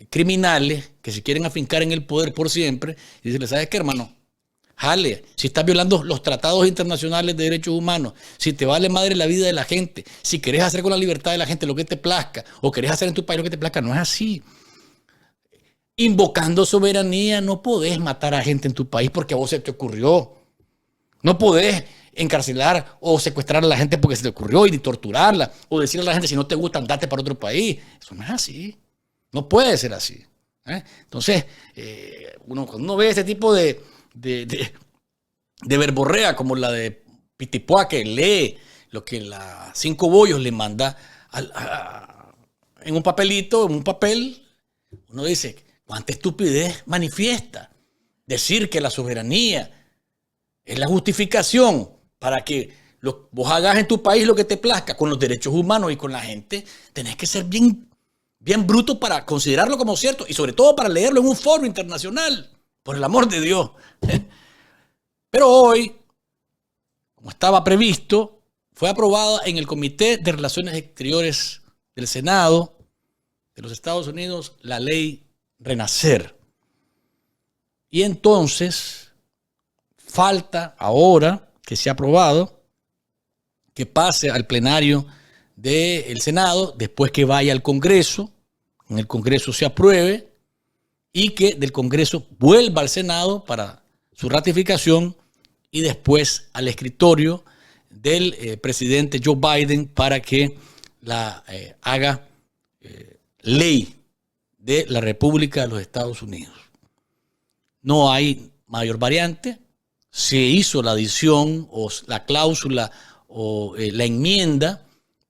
criminales que se quieren afincar en el poder por siempre y decirle, ¿sabes qué, hermano? Jale, si estás violando los tratados internacionales de derechos humanos, si te vale madre la vida de la gente, si querés hacer con la libertad de la gente lo que te plazca o querés hacer en tu país lo que te plazca, no es así. Invocando soberanía no podés matar a gente en tu país porque a vos se te ocurrió. No podés encarcelar o secuestrar a la gente porque se te ocurrió y torturarla o decirle a la gente si no te gusta andate para otro país. Eso no es así. No puede ser así. Entonces, cuando uno ve ese tipo de verborrea como la de Pitipoa, que lee lo que la Cinco Bollos le manda en un papelito, en un papel, uno dice, cuánta estupidez manifiesta decir que la soberanía es la justificación para que vos hagas en tu país lo que te plazca con los derechos humanos y con la gente. Tenés que ser bien bruto para considerarlo como cierto y sobre todo para leerlo en un foro internacional, por el amor de Dios. Pero hoy, como estaba previsto, fue aprobada en el Comité de Relaciones Exteriores del Senado de los Estados Unidos la ley Renacer. Y entonces falta ahora que sea aprobado, que pase al plenario del Senado, después que vaya al Congreso, en el Congreso se apruebe y que del Congreso vuelva al Senado para su ratificación y después al escritorio del presidente Joe Biden para que la haga ley de la República de los Estados Unidos. No hay mayor variante. Se hizo la adición o la cláusula o la enmienda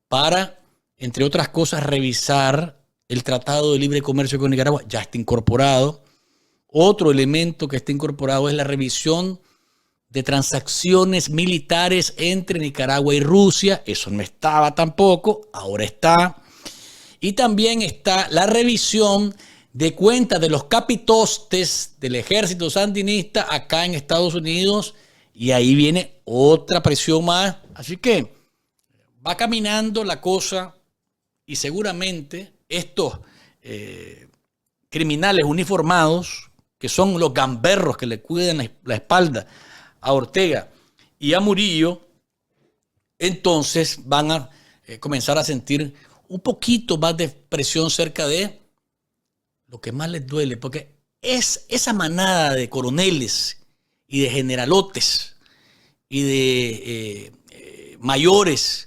para, entre otras cosas, revisar el Tratado de Libre Comercio con Nicaragua. Ya está incorporado. Otro elemento que está incorporado es la revisión de transacciones militares entre Nicaragua y Rusia. Eso no estaba tampoco, ahora está. Y también está la revisión de cuentas de los capitostes del ejército sandinista acá en Estados Unidos. Y ahí viene otra presión más. Así que va caminando la cosa y seguramente estos criminales uniformados, que son los gamberros que le cuidan la espalda a Ortega y a Murillo, entonces van a comenzar a sentir un poquito más de presión cerca de lo que más les duele, porque es esa manada de coroneles y de generalotes y de mayores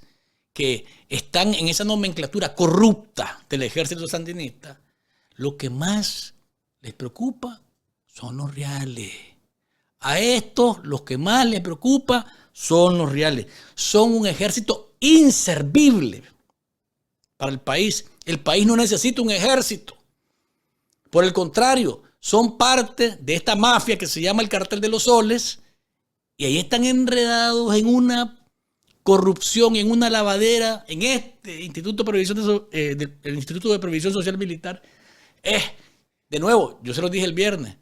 que están en esa nomenclatura corrupta del ejército sandinista. Lo que más les preocupa son los reales. A estos los que más les preocupa son los reales. Son un ejército inservible para el país. El país no necesita un ejército. Por el contrario, son parte de esta mafia que se llama el Cartel de los Soles y ahí están enredados en una corrupción, en una lavadera, en este Instituto de Previsión Social Militar. De nuevo, yo se los dije el viernes,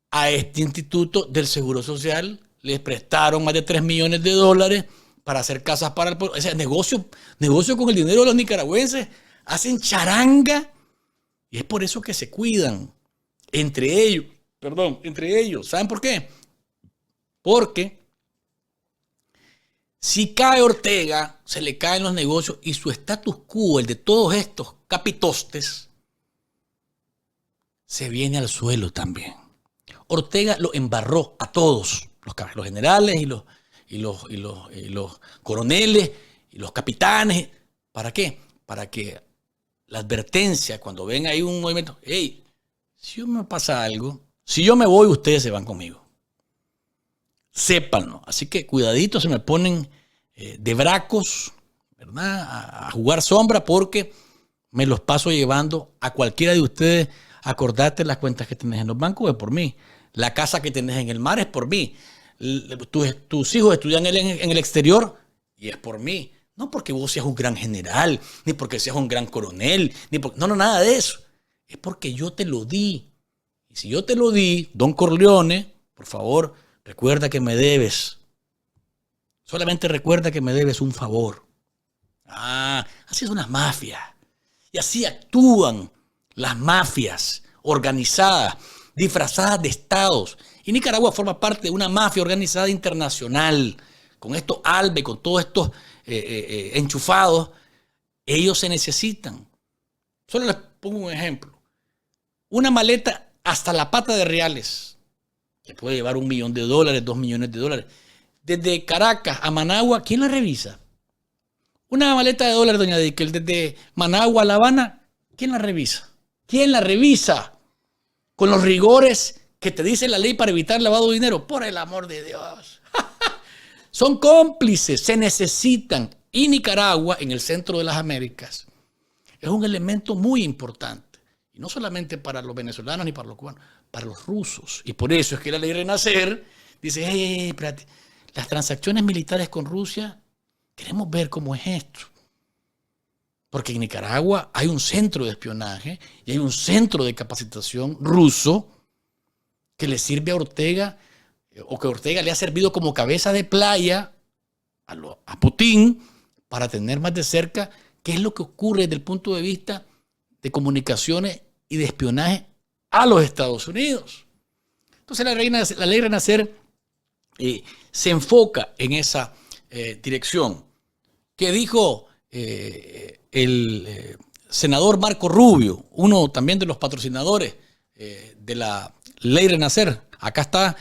a este Instituto del Seguro Social les prestaron más de $3 millones para hacer casas para el pueblo. O sea, negocio con el dinero de los nicaragüenses, hacen charanga y es por eso que se cuidan entre ellos. ¿Saben por qué? Porque si cae Ortega, se le caen los negocios y su status quo, el de todos estos capitostes, se viene al suelo también. Ortega lo embarró a todos, los generales y los coroneles y los capitanes. ¿Para qué? Para que la advertencia, cuando ven ahí un movimiento, hey, si me pasa algo, si yo me voy, ustedes se van conmigo. Sépanlo. Así que cuidadito, se me ponen de bracos, ¿verdad? A jugar sombra porque me los paso llevando a cualquiera de ustedes Acordate las cuentas que tenés en los bancos es por mí. La casa que tenés en el mar es por mí. Tus hijos estudian en el exterior y es por mí. No porque vos seas un gran general, ni porque seas un gran coronel, no, nada de eso. Es porque yo te lo di. Y si yo te lo di, Don Corleone, por favor, recuerda que me debes. Solamente recuerda que me debes un favor. Así son las mafias. Y así actúan las mafias organizadas, disfrazadas de estados. Y Nicaragua forma parte de una mafia organizada internacional. Con estos albes, con todos estos enchufados, ellos se necesitan. Solo les pongo un ejemplo. Una maleta hasta la pata de reales, que puede llevar $1 millón, $2 millones. Desde Caracas a Managua, ¿quién la revisa? Una maleta de dólares, doña Dickel, desde Managua a La Habana, ¿quién la revisa? ¿Quién la revisa? Con los rigores que te dice la ley para evitar lavado de dinero. Por el amor de Dios. Son cómplices, se necesitan. Y Nicaragua, en el centro de las Américas, es un elemento muy importante. Y no solamente para los venezolanos ni para los cubanos, para los rusos. Y por eso es que la ley Renacer dice, espérate, las transacciones militares con Rusia, queremos ver cómo es esto. Porque en Nicaragua hay un centro de espionaje y hay un centro de capacitación ruso que le sirve a Ortega, o que Ortega le ha servido como cabeza de playa a Putin para tener más de cerca qué es lo que ocurre desde el punto de vista de comunicaciones y de espionaje a los Estados Unidos. Entonces la ley Renacer se enfoca en esa dirección. ¿Qué dijo el senador Marco Rubio, uno también de los patrocinadores de la ley Renacer? Acá está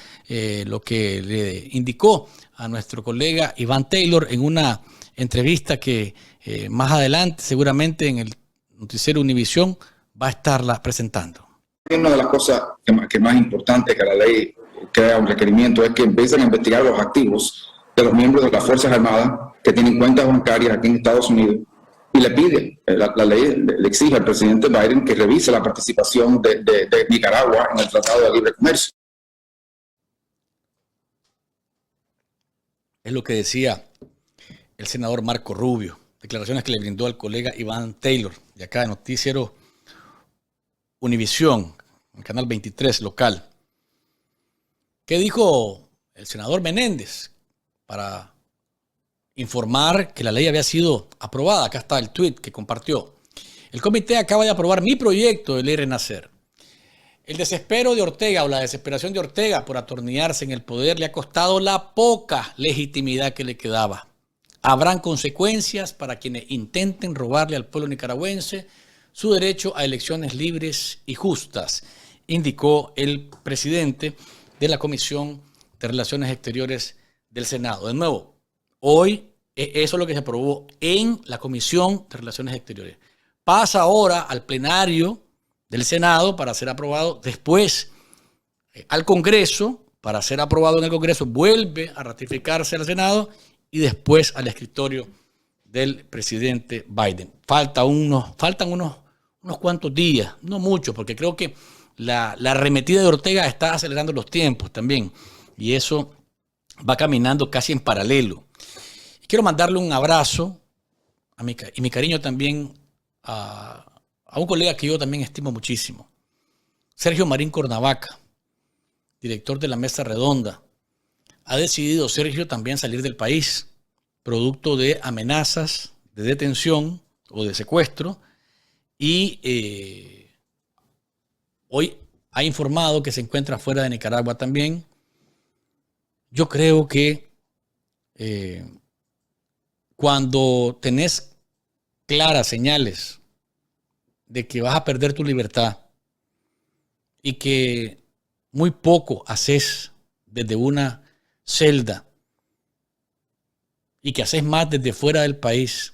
lo que le indicó a nuestro colega Iván Taylor en una entrevista que más adelante, seguramente en el noticiero Univisión, va a estarla presentando. Una de las cosas que más importante que la ley crea un requerimiento es que empiecen a investigar los activos de los miembros de las Fuerzas Armadas que tienen cuentas bancarias aquí en Estados Unidos, y le pide, la ley le exige al presidente Biden que revise la participación de Nicaragua en el Tratado de Libre Comercio. Es lo que decía el senador Marco Rubio, declaraciones que le brindó al colega Iván Taylor, de acá de Noticiero Univisión, en el canal 23 local. ¿Qué dijo el senador Menéndez para informar que la ley había sido aprobada? Acá está el tuit que compartió. El comité acaba de aprobar mi proyecto de ley Renacer. El desespero de Ortega o la desesperación de Ortega por atornillarse en el poder le ha costado la poca legitimidad que le quedaba. Habrán consecuencias para quienes intenten robarle al pueblo nicaragüense su derecho a elecciones libres y justas, indicó el presidente de la Comisión de Relaciones Exteriores del Senado. De nuevo, hoy eso es lo que se aprobó en la Comisión de Relaciones Exteriores. Pasa ahora al plenario del Senado para ser aprobado, después al Congreso para ser aprobado en el Congreso, vuelve a ratificarse al Senado y después al escritorio del presidente Biden. Faltan unos cuantos días, no mucho, porque creo que la arremetida de Ortega está acelerando los tiempos también, y eso va caminando casi en paralelo. Y quiero mandarle un abrazo y mi cariño también a un colega que yo también estimo muchísimo, Sergio Marín Cornavaca, director de la Mesa Redonda. Ha decidido Sergio también salir del país, producto de amenazas de detención o de secuestro, y hoy ha informado que se encuentra fuera de Nicaragua también. Yo creo que cuando tenés claras señales de que vas a perder tu libertad y que muy poco haces desde una celda y que haces más desde fuera del país,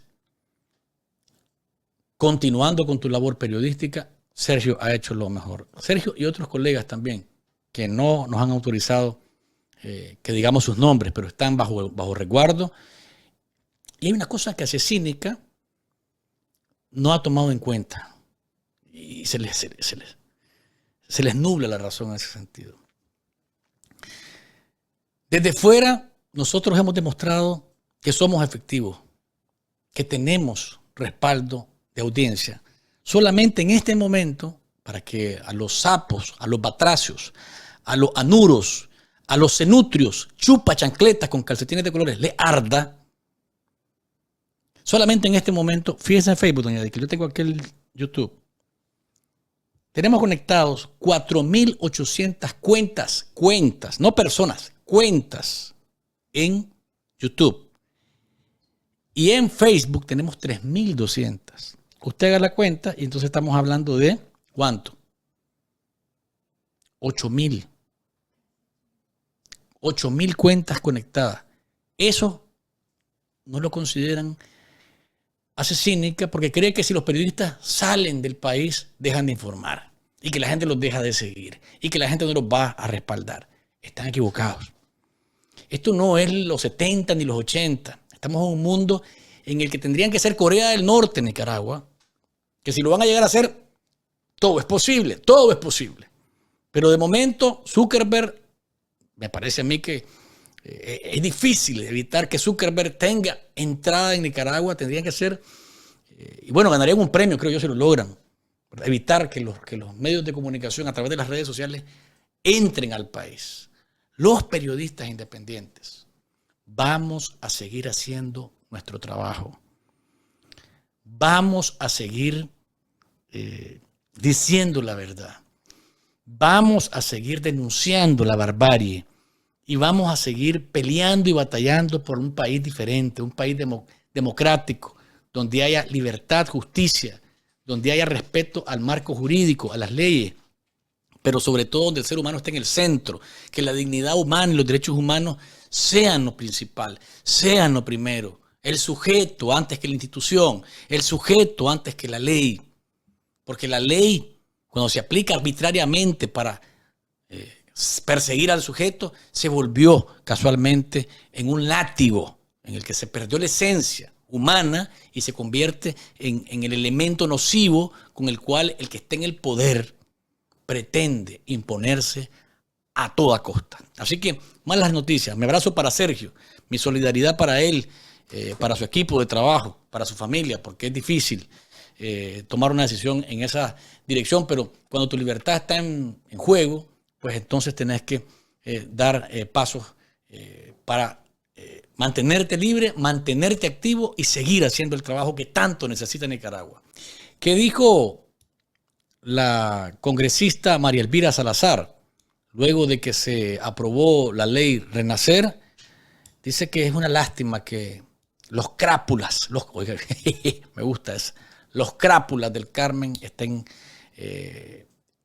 continuando con tu labor periodística, Sergio ha hecho lo mejor. Sergio y otros colegas también, que no nos han autorizado que digamos sus nombres, pero están bajo resguardo. Y hay una cosa que hace cínica, no ha tomado en cuenta. Y se les se les nubla la razón en ese sentido. Desde fuera, nosotros hemos demostrado que somos efectivos, que tenemos respaldo de audiencia. Solamente en este momento, para que a los sapos, a los batracios, a los anuros, a los cenutrios, chupa chancletas con calcetines de colores, le arda. Solamente en este momento, fíjense en Facebook, doña Dick, que yo tengo aquí el YouTube. Tenemos conectados 4.800 cuentas, no personas, cuentas en YouTube. Y en Facebook tenemos 3.200. Usted haga la cuenta y entonces estamos hablando de ¿cuánto? 8.000. 8.000 cuentas conectadas. Eso no lo consideran hace cínica porque cree que si los periodistas salen del país dejan de informar y que la gente los deja de seguir y que la gente no los va a respaldar. Están equivocados. Esto no es los 70 ni los 80. Estamos en un mundo en el que tendrían que ser Corea del Norte, Nicaragua, que si lo van a llegar a hacer, todo es posible, todo es posible. Pero de momento, Zuckerberg, me parece a mí que es difícil evitar que Zuckerberg tenga entrada en Nicaragua. Tendrían que ser, y bueno, ganarían un premio, creo yo, si lo logran. Evitar que los medios de comunicación a través de las redes sociales entren al país. Los periodistas independientes vamos a seguir haciendo nuestro trabajo. Vamos a seguir diciendo la verdad. Vamos a seguir denunciando la barbarie y vamos a seguir peleando y batallando por un país diferente, un país democrático, donde haya libertad, justicia, donde haya respeto al marco jurídico, a las leyes, pero sobre todo donde el ser humano esté en el centro, que la dignidad humana y los derechos humanos sean lo principal, sean lo primero, el sujeto antes que la institución, el sujeto antes que la ley, porque la ley, cuando se aplica arbitrariamente para perseguir al sujeto, se volvió casualmente en un látigo en el que se perdió la esencia humana y se convierte en el elemento nocivo con el cual el que esté en el poder pretende imponerse a toda costa. Así que malas noticias. Mi abrazo para Sergio, mi solidaridad para él, para su equipo de trabajo, para su familia, porque es difícil tomar una decisión en esa dirección, pero cuando tu libertad está en juego, pues entonces tenés que dar pasos para mantenerte libre, mantenerte activo y seguir haciendo el trabajo que tanto necesita Nicaragua. ¿Qué dijo la congresista María Elvira Salazar luego de que se aprobó la ley Renacer? Dice que es una lástima que los crápulas, oiga, me gusta eso, los crápulas del Carmen estén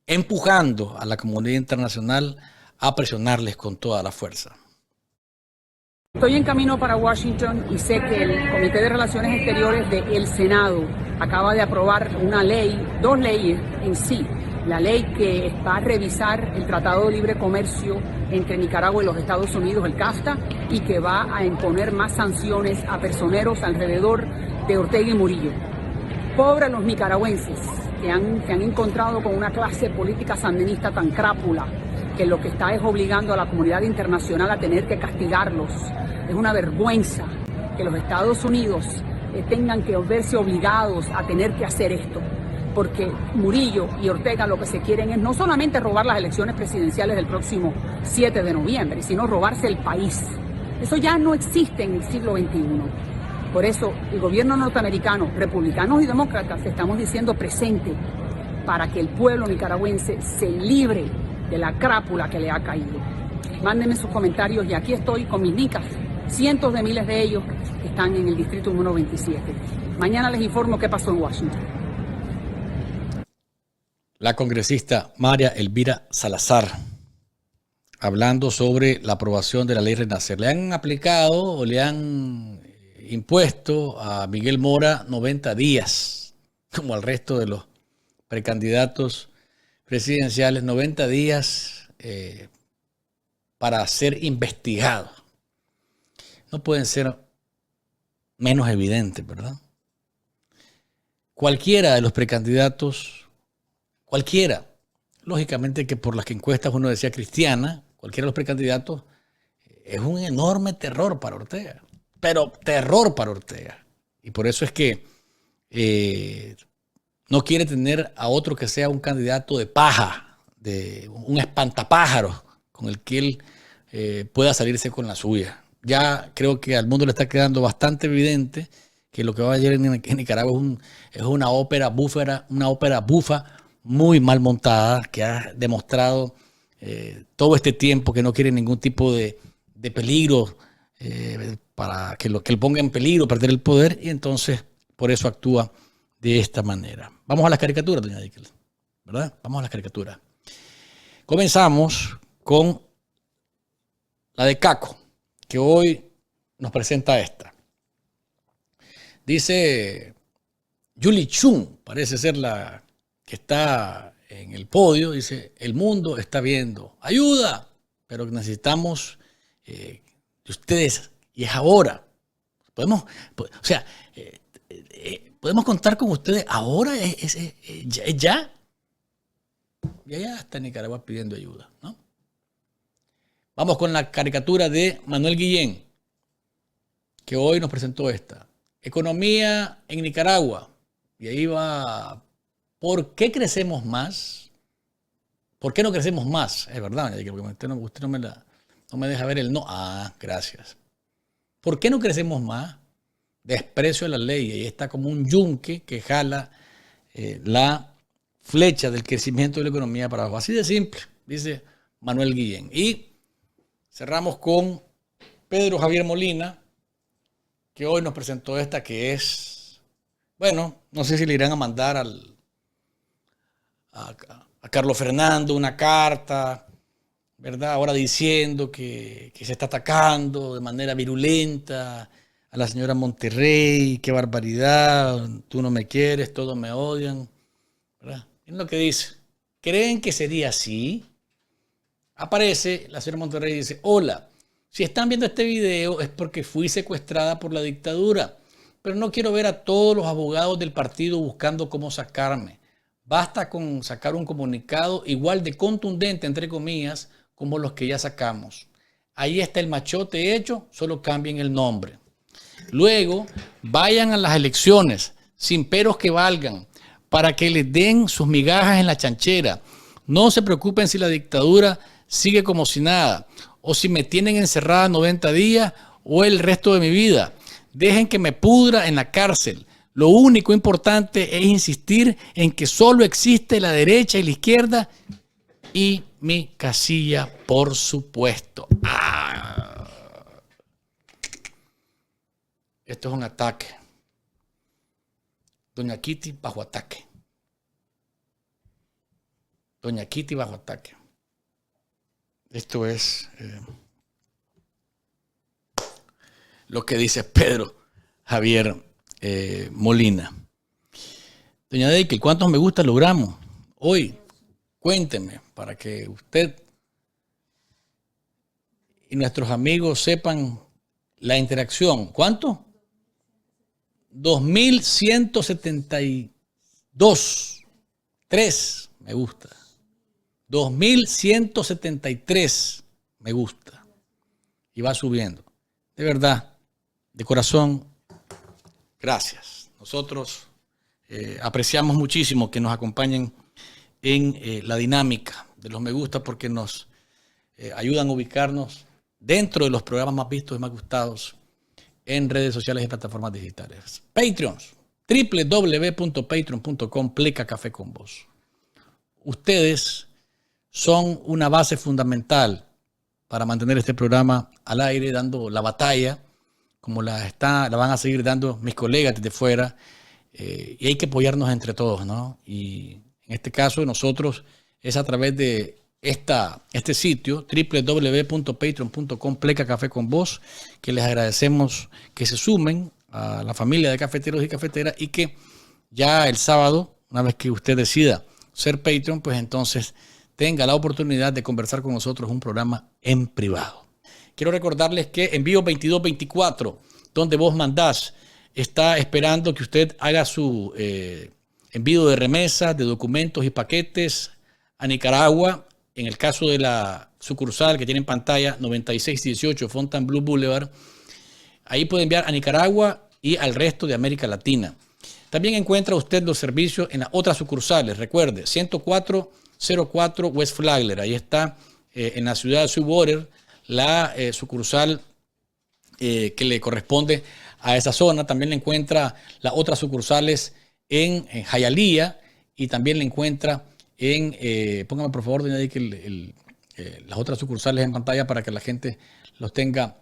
empujando a la comunidad internacional a presionarles con toda la fuerza. Estoy en camino para Washington y sé que el Comité de Relaciones Exteriores del Senado acaba de aprobar una ley, dos leyes en sí. La ley que va a revisar el Tratado de Libre Comercio entre Nicaragua y los Estados Unidos, el CAFTA, y que va a imponer más sanciones a personeros alrededor de Ortega y Murillo. Pobres los nicaragüenses que han encontrado con una clase política sandinista tan crápula que lo que está es obligando a la comunidad internacional a tener que castigarlos. Es una vergüenza que los Estados Unidos tengan que verse obligados a tener que hacer esto, porque Murillo y Ortega lo que se quieren es no solamente robar las elecciones presidenciales del próximo 7 de noviembre, sino robarse el país. Eso ya no existe en el siglo XXI. Por eso el gobierno norteamericano, republicanos y demócratas, estamos diciendo presente para que el pueblo nicaragüense se libre de la crápula que le ha caído. Mándenme sus comentarios y aquí estoy con mis nicas, cientos de miles de ellos que están en el distrito número 27. Mañana les informo qué pasó en Washington. La congresista María Elvira Salazar, hablando sobre la aprobación de la ley Renacer. Le han aplicado o le han impuesto a Miguel Mora 90 días, como al resto de los precandidatos presidenciales, 90 días para ser investigados. No pueden ser menos evidentes, ¿verdad? Cualquiera de los precandidatos, cualquiera, lógicamente que por las que encuestas uno decía cristiana, cualquiera de los precandidatos, es un enorme terror para Ortega. Pero terror para Ortega. Y por eso es que no quiere tener a otro que sea un candidato de paja, de un espantapájaros con el que él pueda salirse con la suya. Ya creo que al mundo le está quedando bastante evidente que lo que va a hacer en Nicaragua es una ópera bufa muy mal montada, que ha demostrado todo este tiempo que no quiere ningún tipo de peligro para que lo ponga en peligro, perder el poder, y entonces por eso actúa de esta manera. Vamos a las caricaturas, doña Dickel, ¿verdad? Vamos a las caricaturas. Comenzamos con la de Caco, que hoy nos presenta esta. Dice Julie Chung, parece ser la que está en el podio, dice: el mundo está viendo ayuda, pero necesitamos de ustedes, y es ahora. Podemos contar con ustedes ahora, es ya. Y allá está Nicaragua pidiendo ayuda, ¿no? Vamos con la caricatura de Manuel Guillén, que hoy nos presentó esta. Economía en Nicaragua. Y ahí va. ¿Por qué crecemos más? ¿Por qué no crecemos más? Es verdad, porque usted no me deja ver el no. Ah, gracias. ¿Por qué no crecemos más? Desprecio a la ley. Ahí está como un yunque que jala la flecha del crecimiento de la economía para abajo. Así de simple, dice Manuel Guillén. Y cerramos con Pedro Javier Molina, que hoy nos presentó esta, que es, bueno, no sé si le irán a mandar a Carlos Fernando una carta, ¿verdad? Ahora diciendo que se está atacando de manera virulenta a la señora Monterrey, qué barbaridad, tú no me quieres, todos me odian, ¿verdad? Es lo que dice. ¿Creen que sería así? Aparece la señora Monterrey y dice: hola, si están viendo este video es porque fui secuestrada por la dictadura, pero no quiero ver a todos los abogados del partido buscando cómo sacarme. Basta con sacar un comunicado igual de contundente, entre comillas, como los que ya sacamos. Ahí está el machote hecho, solo cambien el nombre. Luego, vayan a las elecciones, sin peros que valgan, para que les den sus migajas en la chanchera. No se preocupen si la dictadura sigue como si nada, o si me tienen encerrada 90 días o el resto de mi vida. Dejen que me pudra en la cárcel. Lo único importante es insistir en que solo existe la derecha y la izquierda y mi casilla, por supuesto. Esto es un ataque. Doña Kitty bajo ataque. Doña Kitty bajo ataque. Esto es lo que dice Pedro Javier Molina. Doña Deike, ¿cuántos me gusta logramos hoy? Cuénteme para que usted y nuestros amigos sepan la interacción. ¿Cuánto? 2.172. 3 me gusta. 2.173 me gusta. Y va subiendo. De verdad, de corazón, gracias. Nosotros apreciamos muchísimo que nos acompañen en la dinámica de los me gusta, porque nos ayudan a ubicarnos dentro de los programas más vistos y más gustados en redes sociales y plataformas digitales. Patreons, www.patreon.com/café con vos. Ustedes son una base fundamental para mantener este programa al aire, dando la batalla, como la van a seguir dando mis colegas desde fuera, y hay que apoyarnos entre todos, ¿no? Y en este caso nosotros es a través de este sitio, www.patreon.com/café con vos, que les agradecemos que se sumen a la familia de cafeteros y cafeteras, y que ya el sábado, una vez que usted decida ser Patreon, pues entonces tenga la oportunidad de conversar con nosotros un programa en privado. Quiero recordarles que Envío 2224, donde vos mandás, está esperando que usted haga su envío de remesas, de documentos y paquetes a Nicaragua, en el caso de la sucursal que tiene en pantalla, 9618 Fontainebleau Boulevard. Ahí puede enviar a Nicaragua y al resto de América Latina. También encuentra usted los servicios en las otras sucursales. Recuerde, 10404 West Flagler. Ahí está en la ciudad de Sweetwater la sucursal que le corresponde a esa zona. También le encuentra las otras sucursales en Hialeah y también le encuentra en, póngame por favor, las otras sucursales en pantalla para que la gente los tenga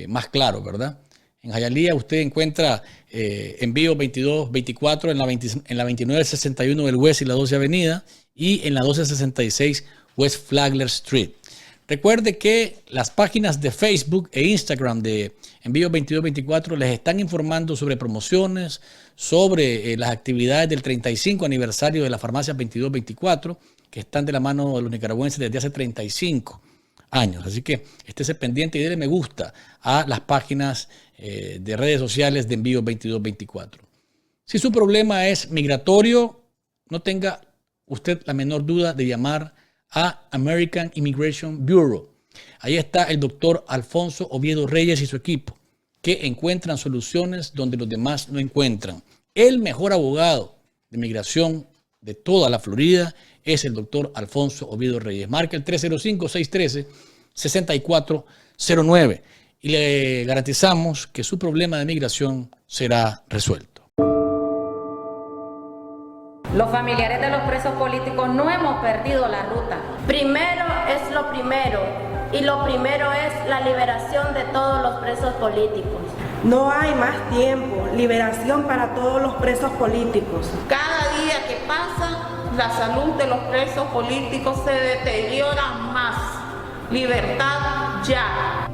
más claro, ¿verdad? En Hialeah usted encuentra envío 2224 en la 2961 del West y la 12 Avenida y en la 1266 West Flagler Street. Recuerde que las páginas de Facebook e Instagram de Envío 2224 les están informando sobre promociones, sobre las actividades del 35 aniversario de la farmacia 2224, que están de la mano de los nicaragüenses desde hace 35 años. Así que estése pendiente y déle me gusta a las páginas de redes sociales de Envío 2224. Si su problema es migratorio, no tenga usted la menor duda de llamar a American Immigration Bureau. Ahí está el doctor Alfonso Oviedo Reyes y su equipo, que encuentran soluciones donde los demás no encuentran. El mejor abogado de migración de toda la Florida es el doctor Alfonso Oviedo Reyes. Marca el 305-613-6409 y le garantizamos que su problema de migración será resuelto. Los familiares de los presos políticos no hemos perdido la ruta. Primero es lo primero, y lo primero es la liberación de todos los presos políticos. No hay más tiempo, liberación para todos los presos políticos. Cada día que pasa, la salud de los presos políticos se deteriora más. Libertad ya.